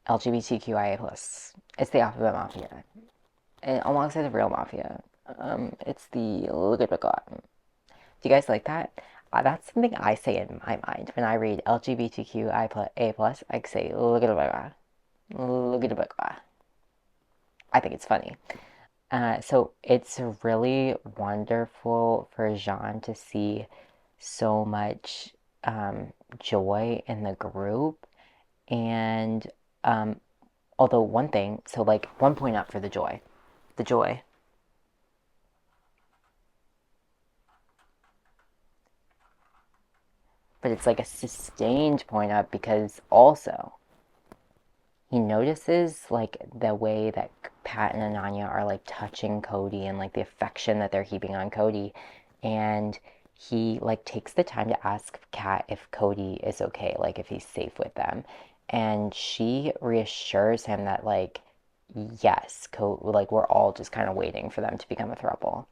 LGBTQIA plus. It's the Alphabet Mafia, and alongside the real Mafia, it's the Look at Do you guys like that? That's something I say in my mind when I read LGBTQI plus A plus. I say, look at the book, look at the book. I think it's funny. So it's really wonderful for Jean to see so much joy in the group. And although one thing, so like 1 point up for the joy, but it's like a sustained point up because also he notices like the way that Pat and Ananya are like touching Cody and like the affection that they're heaping on Cody. And he like takes the time to ask Kat if Cody is okay, like if he's safe with them. And she reassures him that like yes, like we're all just kind of waiting for them to become a throuple.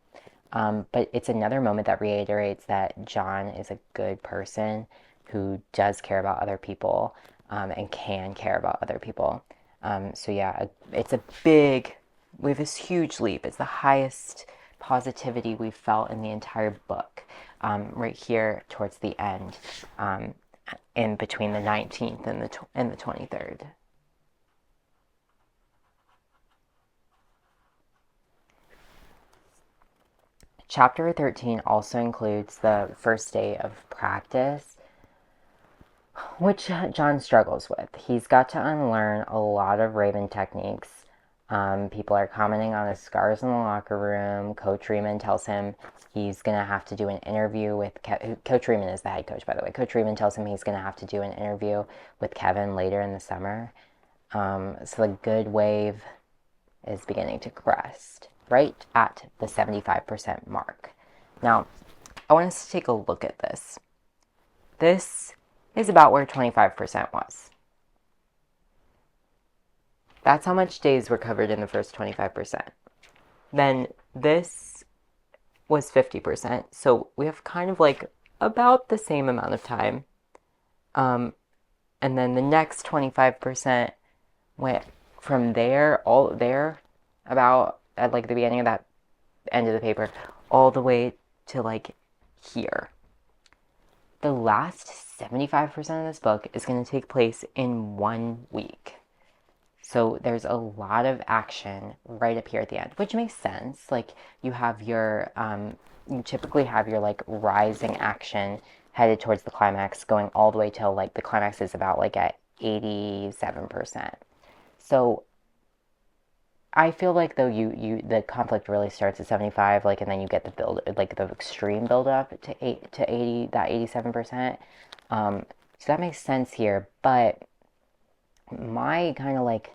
But it's another moment that reiterates that John is a good person who does care about other people and can care about other people. So yeah, it's a big, we have this huge leap. It's the highest positivity we've felt in the entire book, right here towards the end, in between the 19th and the 23rd. Chapter 13 also includes the first day of practice, which John struggles with. He's got to unlearn a lot of Raven techniques. People are commenting on his scars in the locker room. Coach Riemann tells him he's going to have to do an interview with Coach Riemann is the head coach, by the way. Coach Riemann tells him he's going to have to do an interview with Kevin later in the summer. So the good wave is beginning to crest right at the 75% mark. Now, I want us to take a look at this. This is about where 25% was. That's how much days were covered in the first 25%. Then this was 50%. So we have kind of like about the same amount of time. And then the next 25% went from there, all there, about at like the beginning of that end of the paper, all the way to like here. The last 75% of this book is going to take place in 1 week. So there's a lot of action right up here at the end, which makes sense. Like you have your, you typically have your like rising action headed towards the climax, going all the way till like the climax is about like at 87%. So I feel like though the conflict really starts at 75, like, and then you get the build, like the extreme build up to 80, that 87%. So that makes sense here, but my kind of like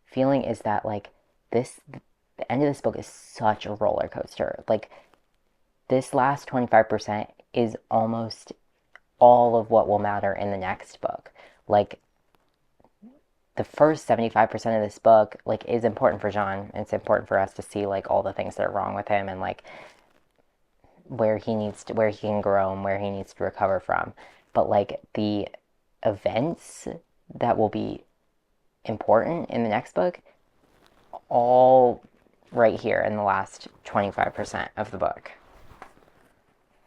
feeling is that like the end of this book is such a roller coaster. Like this last 25% is almost all of what will matter in the next book. Like the first 75% of this book like is important for John. It's important for us to see like all the things that are wrong with him and like where he can grow and where he needs to recover from. But like the events that will be important in the next book, all right here in the last 25% of the book.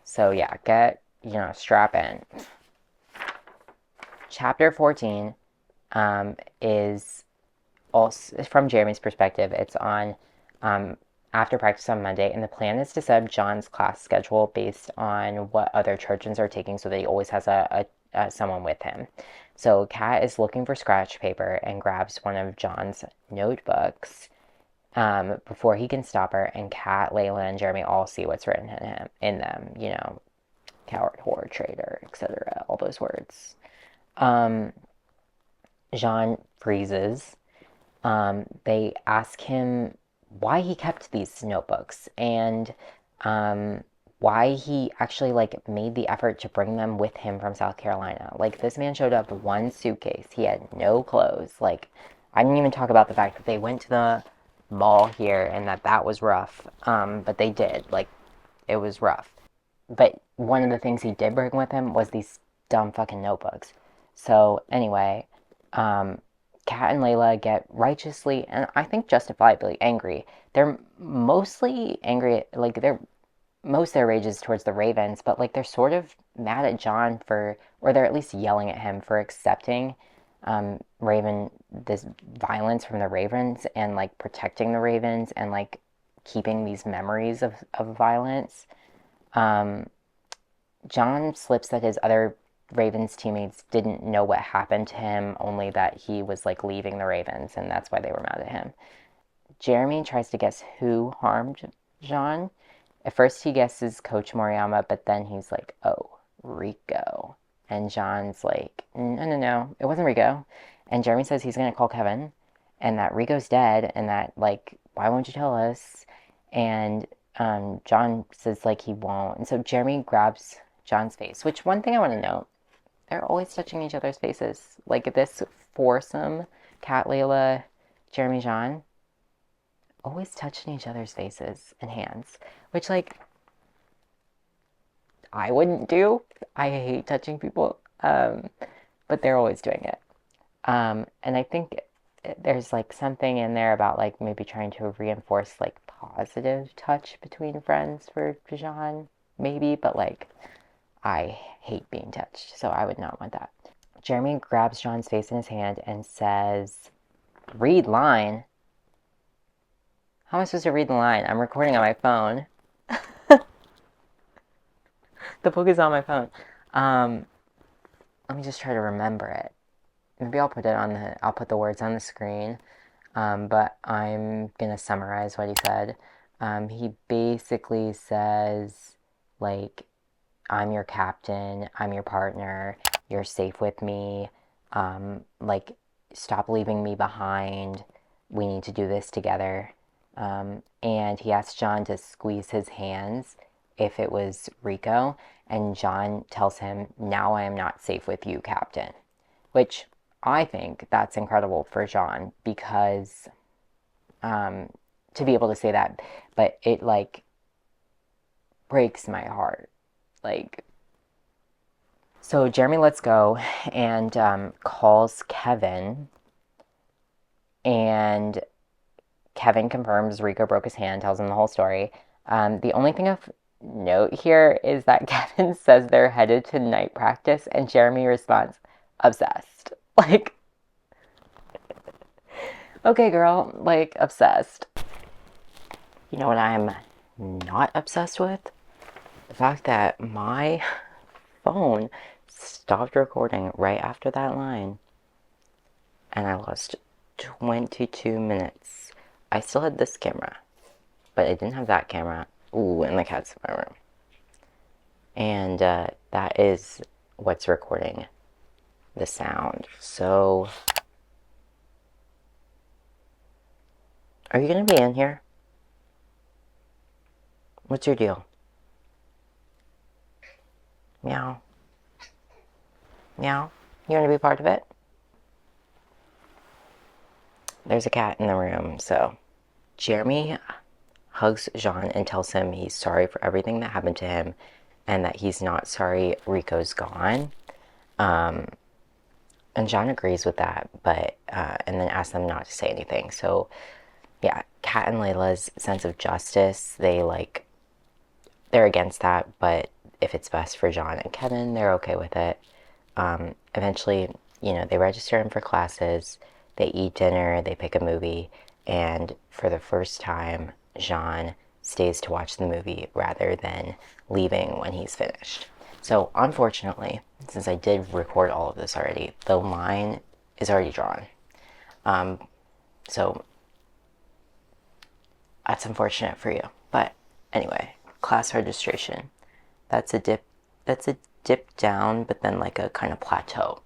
So yeah, strap in. Chapter 14 is also from Jeremy's perspective. It's on after practice on Monday, and the plan is to set up John's class schedule based on what other Trojans are taking so that he always has someone with him. So Kat is looking for scratch paper and grabs one of John's notebooks before he can stop her, and Kat, Layla, and Jeremy all see what's written in them. Coward, whore, traitor, etc. All those words. Jean freezes. They ask him why he kept these notebooks and why he actually like made the effort to bring them with him from South Carolina. Like this man showed up with one suitcase. He had no clothes. Like I didn't even talk about the fact that they went to the mall here and that was rough. But they did. Like it was rough. But one of the things he did bring with him was these dumb fucking notebooks. So anyway, Kat and Layla get righteously and I think justifiably angry. They're mostly angry, like most of their rage is towards the Ravens, but like they're sort of mad at John for, or they're at least yelling at him for accepting this violence from the Ravens and like protecting the Ravens and like keeping these memories of violence. Um, John slips that his other Ravens teammates didn't know what happened to him, only that he was like leaving the Ravens, and that's why they were mad at him. Jeremy tries to guess who harmed John. At first, he guesses Coach Moriyama, but then he's like, oh, Rico. And John's like, no, no, no, it wasn't Rico. And Jeremy says he's going to call Kevin and that Rico's dead and that, like, why won't you tell us? And John says, like, he won't. And so Jeremy grabs John's face, which one thing I want to note, they're always touching each other's faces. Like, this foursome, Kat, Layla, Jeremy, John, always touching each other's faces and hands, which, like, I wouldn't do. I hate touching people, but they're always doing it. And I think there's like something in there about like maybe trying to reinforce like positive touch between friends for Jean, maybe, but like I hate being touched, so I would not want that. Jeremy grabs John's face in his hand and says, read line? How am I supposed to read the line? I'm recording on my phone. The book is on my phone. Let me just try to remember it. Maybe I'll put the words on the screen. But I'm gonna summarize what he said. He basically says, like, I'm your captain, I'm your partner, you're safe with me, like, stop leaving me behind, we need to do this together. And he asked John to squeeze his hands if it was Rico, and John tells him, now I am not safe with you, Captain. Which I think that's incredible for John because to be able to say that, but it like breaks my heart. Like, so Jeremy lets go and calls Kevin, and Kevin confirms Rico broke his hand, tells him the whole story. The only thing of note here is that Kevin says they're headed to night practice, and Jeremy responds, obsessed. Like, okay, girl, like, obsessed. You know what I'm not obsessed with? The fact that my phone stopped recording right after that line, and I lost 22 minutes. I still had this camera, but I didn't have that camera. Ooh, and the cat's in my room. And that is what's recording the sound. So, are you going to be in here? What's your deal? Meow. Meow. You want to be part of it? There's a cat in the room, so. Jeremy hugs Jean and tells him he's sorry for everything that happened to him and that he's not sorry Rico's gone. And Jean agrees with that, but and then asks them not to say anything. So yeah, Kat and Layla's sense of justice, they're against that, but if it's best for John and Kevin, they're okay with it. Eventually, they register him for classes, they eat dinner, they pick a movie, and for the first time, Jean stays to watch the movie rather than leaving when he's finished. So unfortunately, since I did record all of this already, the line is already drawn. So that's unfortunate for you. But anyway, class registration. That's a dip down, but then like a kind of plateau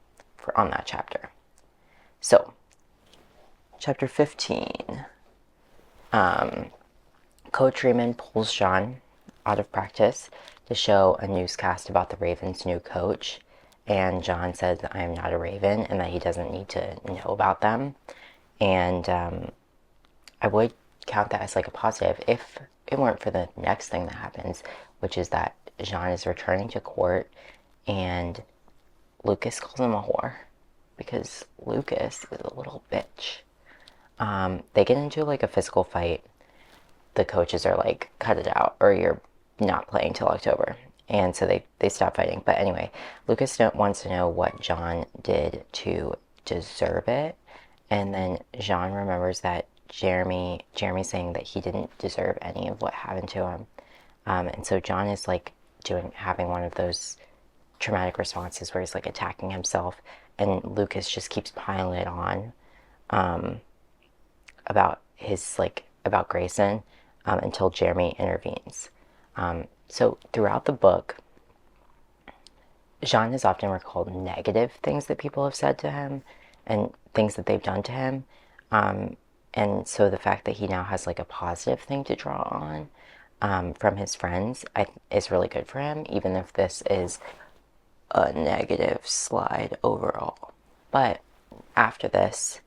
on that chapter. So, chapter 15. Coach Raymond pulls John out of practice to show a newscast about the Ravens' new coach. And John says, I am not a Raven, and that he doesn't need to know about them. And I would count that as like a positive if it weren't for the next thing that happens, which is that Jean is returning to court and Lucas calls him a whore because Lucas is a little bitch. They get into like a physical fight. The coaches are like, cut it out or you're not playing till October. And so they stop fighting. But anyway, Lucas wants to know what John did to deserve it. And then Jean remembers that Jeremy's saying that he didn't deserve any of what happened to him. And so John is like having one of those traumatic responses where he's like attacking himself, and Lucas just keeps piling it on about Grayson until Jeremy intervenes. So throughout the book, Jean has often recalled negative things that people have said to him and things that they've done to him. And so the fact that he now has like a positive thing to draw on from his friends is really good for him, even if this is a negative slide overall. But after this,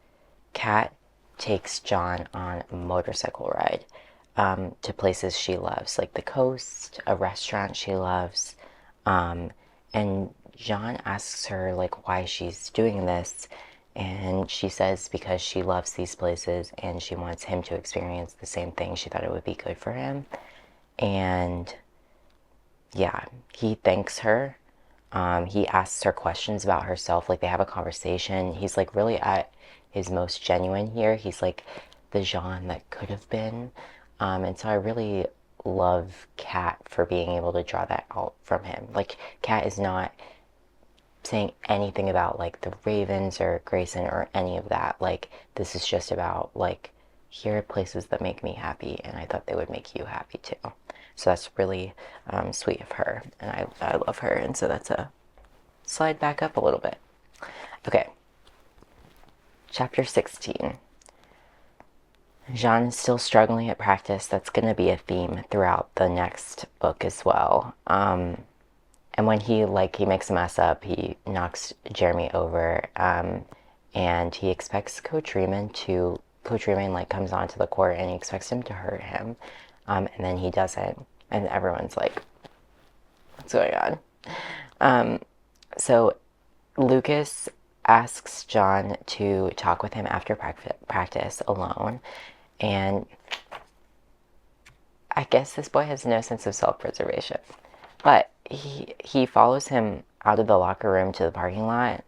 Kat takes John on a motorcycle ride to places she loves, like the coast, a restaurant she loves. And John asks her like why she's doing this, and she says because she loves these places and she wants him to experience the same thing. She thought it would be good for him. And yeah, he thanks her. He asks her questions about herself. Like they have a conversation. He's like really at his most genuine here. He's like the Jean that could have been. And so I really love Kat for being able to draw that out from him. Like Kat is not saying anything about like the Ravens or Grayson or any of that. Like this is just about like, here are places that make me happy, and I thought they would make you happy too. So that's really sweet of her, and I love her. And so that's a slide back up a little bit. Okay, chapter 16. Jean is still struggling at practice. That's going to be a theme throughout the next book as well. And when he makes a mess up, he knocks Jeremy over, and he expects Coach Riemann comes onto the court and he expects him to hurt him, and then he doesn't, and everyone's like, what's going on? So Lucas asks John to talk with him after practice alone, and I guess this boy has no sense of self-preservation. But he follows him out of the locker room to the parking lot,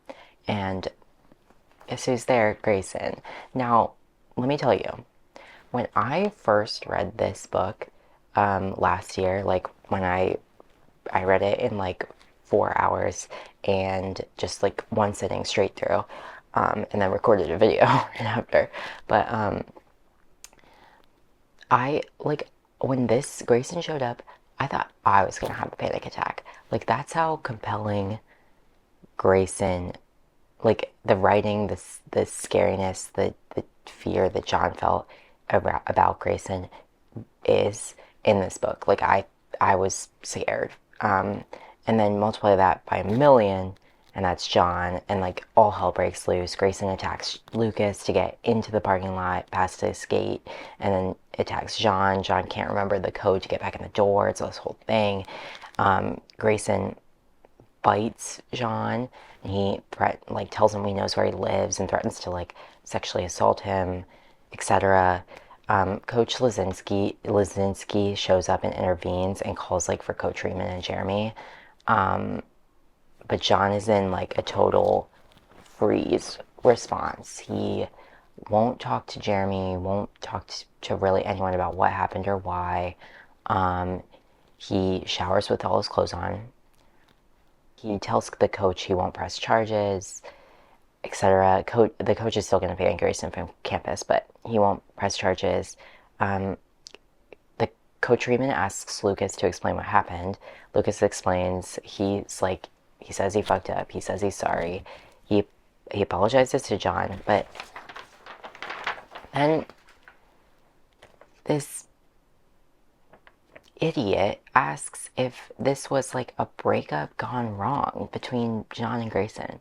and guess who's there? Grayson. Now, let me tell you, when I first read this book last year, like when I read it in like 4 hours and just like one sitting straight through, and then recorded a video right after. But I like when this Grayson showed up, I thought I was gonna have a panic attack. Like that's how compelling Grayson, like the writing, the scariness, the fear that John felt about Grayson is in this book. Like I was scared. And then multiply that by a million, and that's John, and like all hell breaks loose. Grayson attacks Lucas to get into the parking lot past this gate, and then attacks John. John can't remember the code to get back in the door. It's this whole thing. Grayson bites John, and he tells him he knows where he lives and threatens to like sexually assault him, etc. Coach Lazinski shows up and intervenes and calls like for Coach Riemann and Jeremy. But John is in like a total freeze response. He won't talk to Jeremy, won't talk to really anyone about what happened or why. He showers with all his clothes on. He tells the coach he won't press charges, etc. The coach is still going to ban Grayson from campus, but he won't press charges. The Coach Riemann asks Lucas to explain what happened. Lucas explains. He says he fucked up. He says he's sorry. He apologizes to John, but then this idiot asks if this was like a breakup gone wrong between John and Grayson.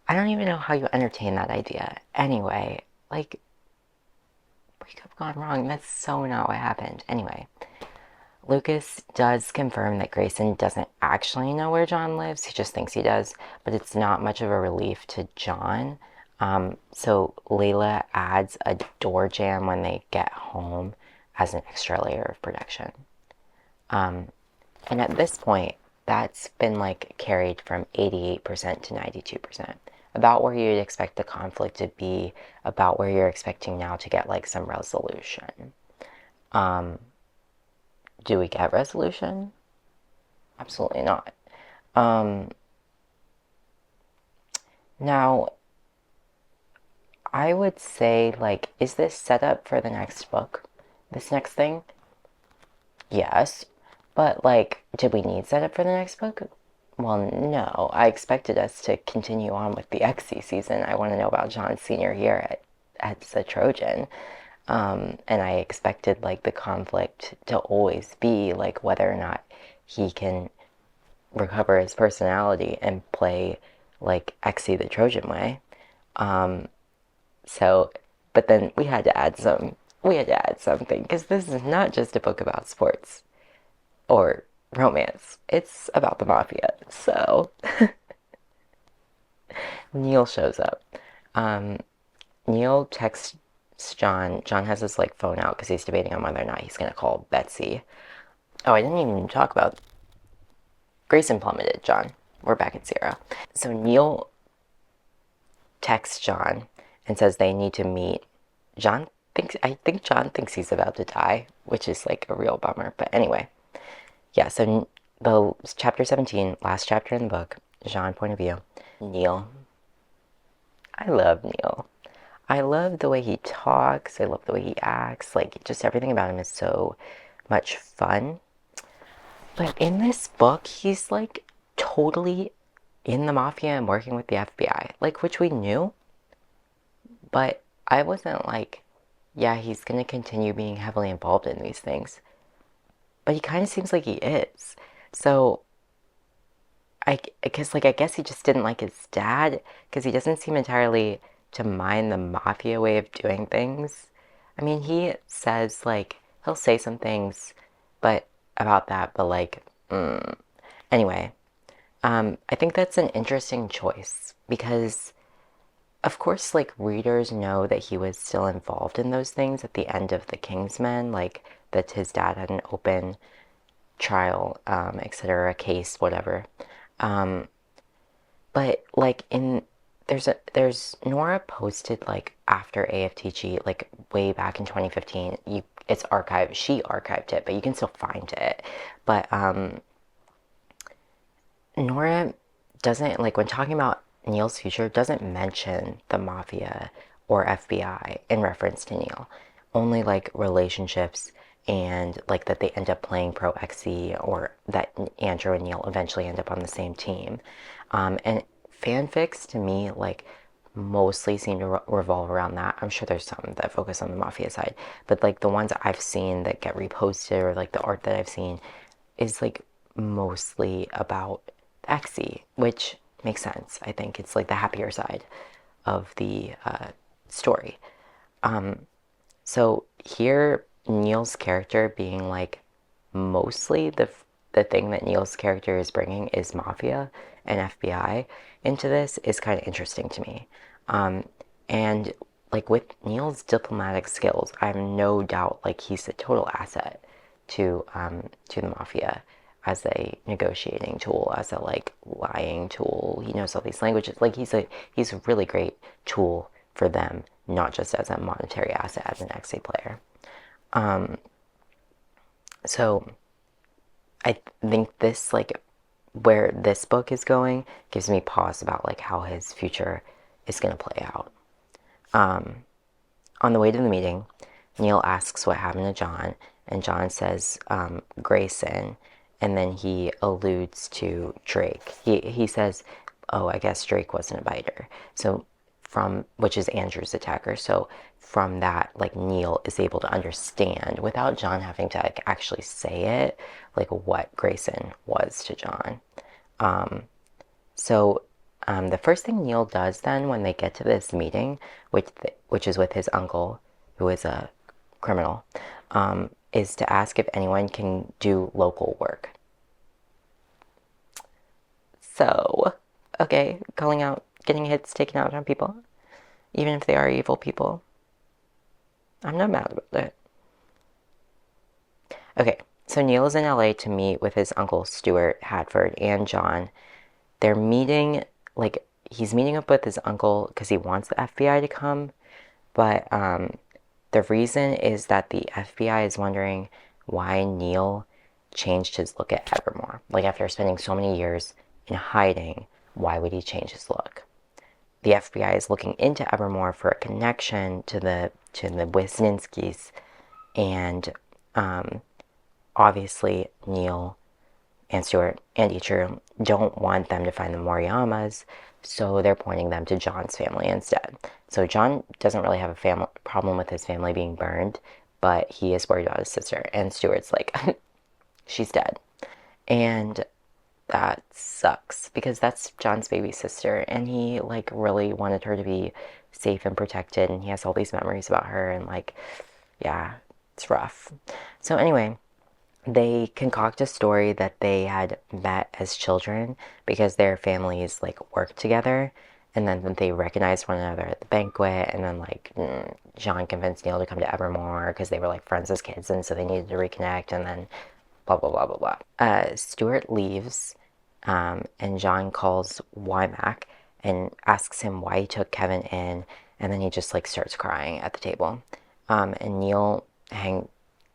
I don't even know how you entertain that idea. Anyway, like, breakup gone wrong, that's so not what happened. Anyway, Lucas does confirm that Grayson doesn't actually know where John lives. He just thinks he does, but it's not much of a relief to John. So Layla adds a door jamb when they get home as an extra layer of protection. And at this point, that's been like carried from 88% to 92%. About where you'd expect the conflict to be, about where you're expecting now to get like some resolution. Do we get resolution? Absolutely not. Now, I would say, like, is this set up for the next book? This next thing? Yes. But, like, did we need setup for the next book? Well, no. I expected us to continue on with the XC season. I want to know about John's senior year at the Trojan. And I expected, like, the conflict to always be, like, whether or not he can recover his personality and play, like, XC the Trojan way. So, but then we had to add something, because this is not just a book about sports or romance. It's about the mafia. So Neil shows up. Neil texts John. John has his like phone out because he's debating on whether or not he's gonna call Betsy. Oh, I didn't even talk about Grayson plummeted. John, we're back at 0. So Neil texts John and says they need to meet. I think John thinks he's about to die, which is like a real bummer. But anyway, yeah, so the chapter 17, last chapter in the book, Jean point of view. Neil. I love Neil. I love the way he talks. I love the way he acts. Like, just everything about him is so much fun. But in this book, he's like totally in the mafia and working with the FBI, like, which we knew. But I wasn't like, yeah, he's going to continue being heavily involved in these things. But he kind of seems like he is. So I guess he just didn't like his dad, because he doesn't seem entirely to mind the mafia way of doing things. I mean, he says, like, he'll say some things but about that, but like, anyway, I think that's an interesting choice, because of course, like, readers know that he was still involved in those things at the end of the Kingsmen, like that his dad had an open trial, etc., case, whatever. But like there's Nora posted like after AFTG, like way back in 2015. It's archived. She archived it, but you can still find it. But Nora doesn't, like, when talking about Neil's future, doesn't mention the mafia or FBI in reference to Neil. Only like relationships, and like that they end up playing Pro XC, or that Andrew and Neil eventually end up on the same team. And fanfics to me like mostly seem to revolve around that. I'm sure there's some that focus on the mafia side, but like the ones I've seen that get reposted, or like the art that I've seen, is like mostly about XC, which makes sense. I think it's like the happier side of the story. So here, Neil's character being like mostly the thing that Neil's character is bringing is mafia and FBI into this is kind of interesting to me. And like with Neil's diplomatic skills, I have no doubt like he's a total asset to the mafia as a negotiating tool, as a like lying tool. He knows all these languages. Like he's a really great tool for them, not just as a monetary asset as an XA player. So I think this, like, where this book is going gives me pause about like how his future is going to play out. On the way to the meeting, Neil asks what happened to John, and John says Grayson, and then he alludes to Drake. He says, oh, I guess Drake wasn't a biter. So which is Andrew's attacker. So from that, like, Neil is able to understand without John having to like actually say it, like what Grayson was to John. So the first thing Neil does then when they get to this meeting, which is with his uncle, who is a criminal, is to ask if anyone can do local work. So, okay, calling out, getting hits taken out on people, even if they are evil people. I'm not mad about it. Okay, So Neil is in LA to meet with his uncle Stuart Hadford and John. They're meeting, like, he's meeting up with his uncle because he wants the FBI to come, but the reason is that the FBI is wondering why Neil changed his look at Evermore. Like, after spending so many years in hiding, why would he change his look? The FBI is looking into Evermore for a connection to the Wisniewskis, and obviously Neil and Stuart and Ichiro don't want them to find the Moriyamas, so they're pointing them to John's family instead. So John doesn't really have a problem with his family being burned, but he is worried about his sister. And Stuart's like, she's dead. And that sucks because that's John's baby sister, and he like really wanted her to be safe and protected, and he has all these memories about her, and like, yeah, it's rough. So anyway, they concoct a story that they had met as children because their families like worked together, and then they recognized one another at the banquet, and then like John convinced Neil to come to Evermore because they were like friends as kids, and so they needed to reconnect, and then blah blah blah blah blah. Stuart leaves, and John calls Wymack and asks him why he took Kevin in, and then he just like starts crying at the table. And Neil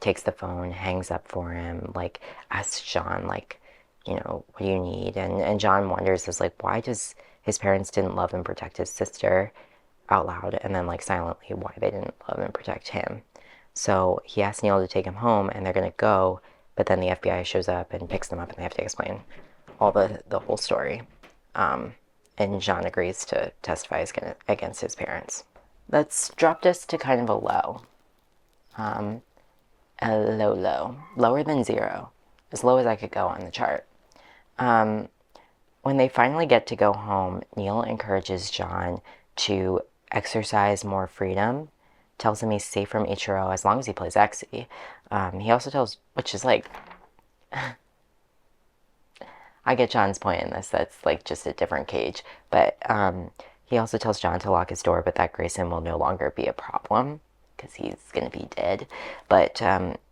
takes the phone, hangs up for him, like asks John like, what do you need? And John wonders is like, why does his parents didn't love and protect his sister out loud, and then like silently why they didn't love and protect him. So he asks Neil to take him home, and they're gonna go, but then the FBI shows up and picks them up, and they have to explain all the whole story. And John agrees to testify against his parents. That's dropped us to kind of a low. A low. Lower than 0. As low as I could go on the chart. When they finally get to go home, Neil encourages John to exercise more freedom, tells him he's safe from Ichiro as long as he plays Exy. He also tells, which is like, I get John's point in this, that's like just a different cage, but he also tells John to lock his door, but that Grayson will no longer be a problem because he's going to be dead. But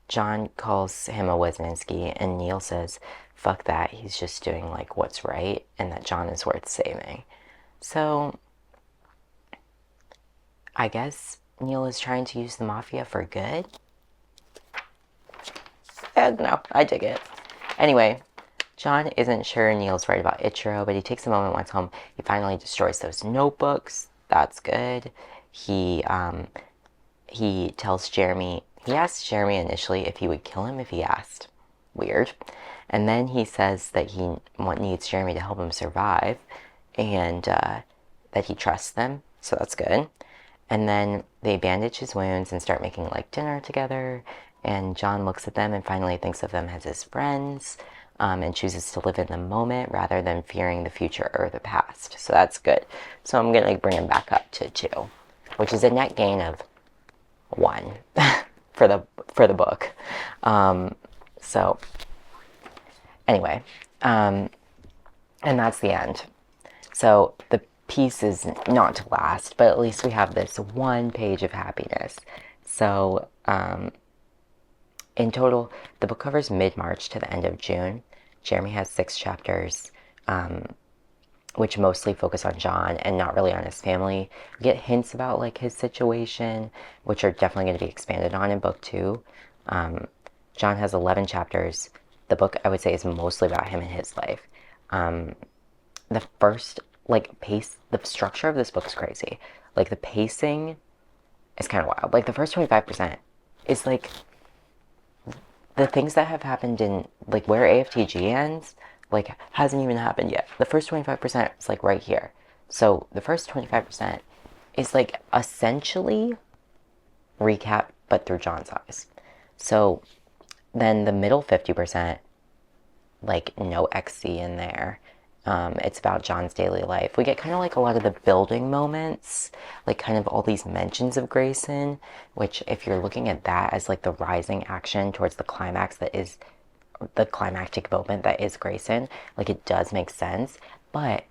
John calls him a Wisniewski, and Neil says, fuck that, he's just doing like what's right, and that John is worth saving. So I guess Neil is trying to use the mafia for good? No, I dig it. Anyway, John isn't sure Neil's right about Ichiro, but he takes a moment once home. He finally destroys those notebooks. That's good. He tells Jeremy, he asked Jeremy initially if he would kill him if he asked. Weird. And then he says that he needs Jeremy to help him survive, and that he trusts them, so that's good. And then they bandage his wounds and start making like dinner together, and John looks at them and finally thinks of them as his friends, and chooses to live in the moment rather than fearing the future or the past. So that's good. So I'm going to bring him back up to 2, which is a net gain of 1 for the book. So anyway, and that's the end. So the piece is not to last, but at least we have this 1 page of happiness. So in total, the book covers mid-March to the end of June. Jeremy has 6 chapters, which mostly focus on John and not really on his family. We get hints about like his situation, which are definitely going to be expanded on in book 2. John has 11 chapters. The book, I would say, is mostly about him and his life. The first, the structure of this book is crazy. Like, the pacing is kind of wild. Like, the first 25% is like the things that have happened in, like, where AFTG ends, like, hasn't even happened yet. The first 25% is, like, right here. So the first 25% is, like, essentially recap, but through John's eyes. So then the middle 50%, like, no XC in there. It's about John's daily life. We get kind of like a lot of the building moments, like kind of all these mentions of Grayson, which if you're looking at that as like the rising action towards the climax that is the climactic moment that is Grayson, like it does make sense. But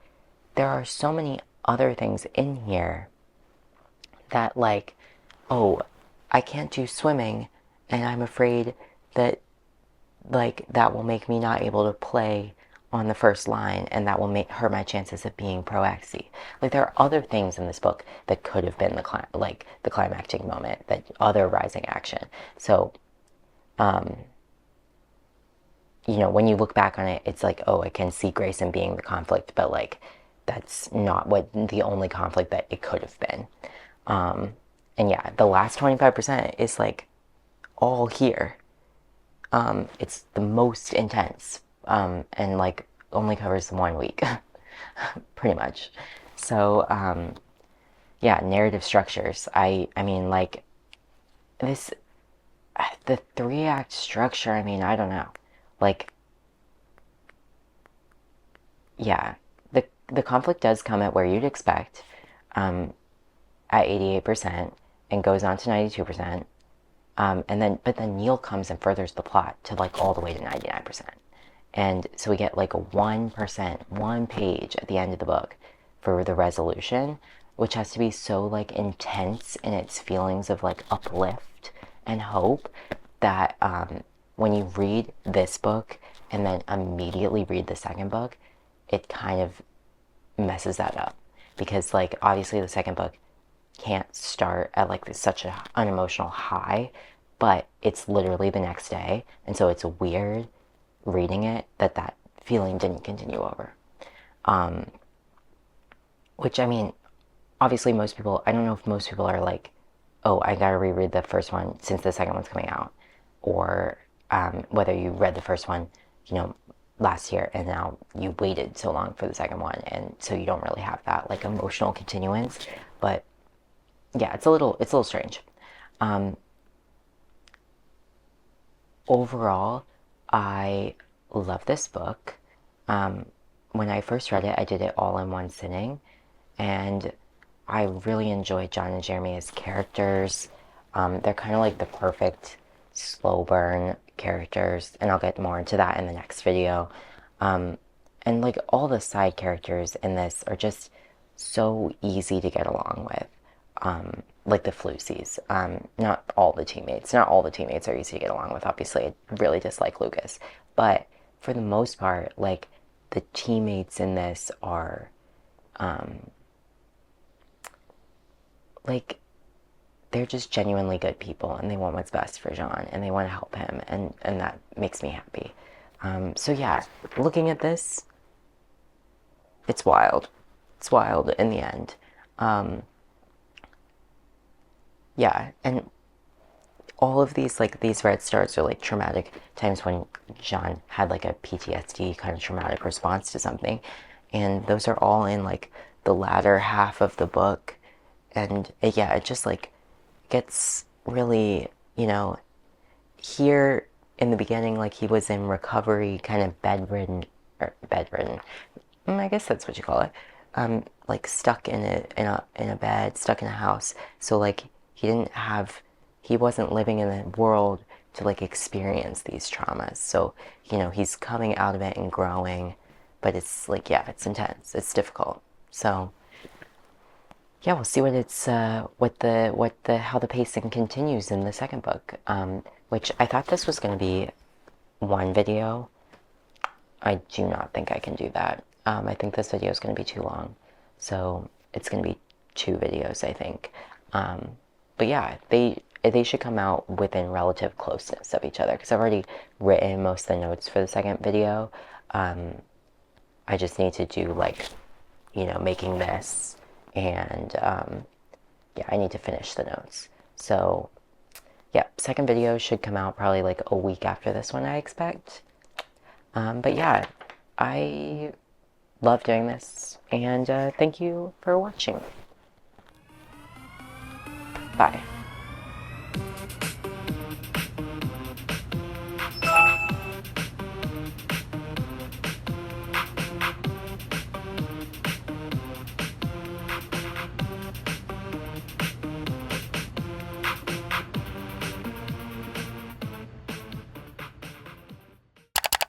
there are so many other things in here that like, oh, I can't do swimming and I'm afraid that like, that will make me not able to play on the first line, and that will hurt my chances of being pro-XC. Like, there are other things in this book that could have been the climactic moment, that other rising action. So, you know, when you look back on it, it's like, oh, I can see Grayson being the conflict, but like, that's not what the only conflict that it could have been. And yeah, the last 25% is like all here. It's the most intense, and like only covers 1 week, pretty much. So, yeah, narrative structures. I mean, like, this, the 3-act structure, I mean, I don't know. Like, yeah, the conflict does come at where you'd expect, at 88%, and goes on to 92%. But then Neil comes and furthers the plot to like all the way to 99%. And so we get like a 1%, 1 page at the end of the book for the resolution, which has to be so like intense in its feelings of like uplift and hope that when you read this book and then immediately read the second book, it kind of messes that up. Because like obviously the second book can't start at like such an unemotional high, but it's literally the next day, and so it's weird reading it that feeling didn't continue over. Which, I mean, obviously most people, I don't know if most people are like, oh, I gotta reread the first one since the second one's coming out, or whether you read the first one, you know, last year and now you waited so long for the second one, and so you don't really have that like emotional continuance. But yeah, it's a little strange. Overall, I love this book. When I first read it, I did it all in one sitting, and I really enjoyed John and Jeremy as characters. They're kind of like the perfect slow burn characters, and I'll get more into that in the next video. And like all the side characters in this are just so easy to get along with. Like the Flucies. Not all the teammates. Not all the teammates are easy to get along with. Obviously, I really dislike Lucas. But for the most part, like, the teammates in this are, like, they're just genuinely good people, and they want what's best for Jean, and they want to help him, and that makes me happy. So yeah, looking at this, it's wild. It's wild in the end. Yeah, and all of these, like, these red stars are like traumatic times when Jean had like a PTSD kind of traumatic response to something, and those are all in like the latter half of the book. And yeah, it just like gets really, you know, here in the beginning, like, he was in recovery, kind of bedridden. I guess that's what you call it. Like, stuck in a bed, stuck in a house. So like he wasn't living in the world to like experience these traumas. So, you know, he's coming out of it and growing, but it's like, yeah, it's intense. It's difficult. So yeah, we'll see what it's how the pacing continues in the second book. Which I thought this was going to be one video. I do not think I can do that. I think this video is going to be too long, so it's going to be 2 videos, I think. But yeah, they should come out within relative closeness of each other, because I've already written most of the notes for the second video. I just need to do, like, you know, making this, and yeah, I need to finish the notes. So yeah, second video should come out probably like a week after this one, I expect. But yeah, I love doing this, and thank you for watching. Bye.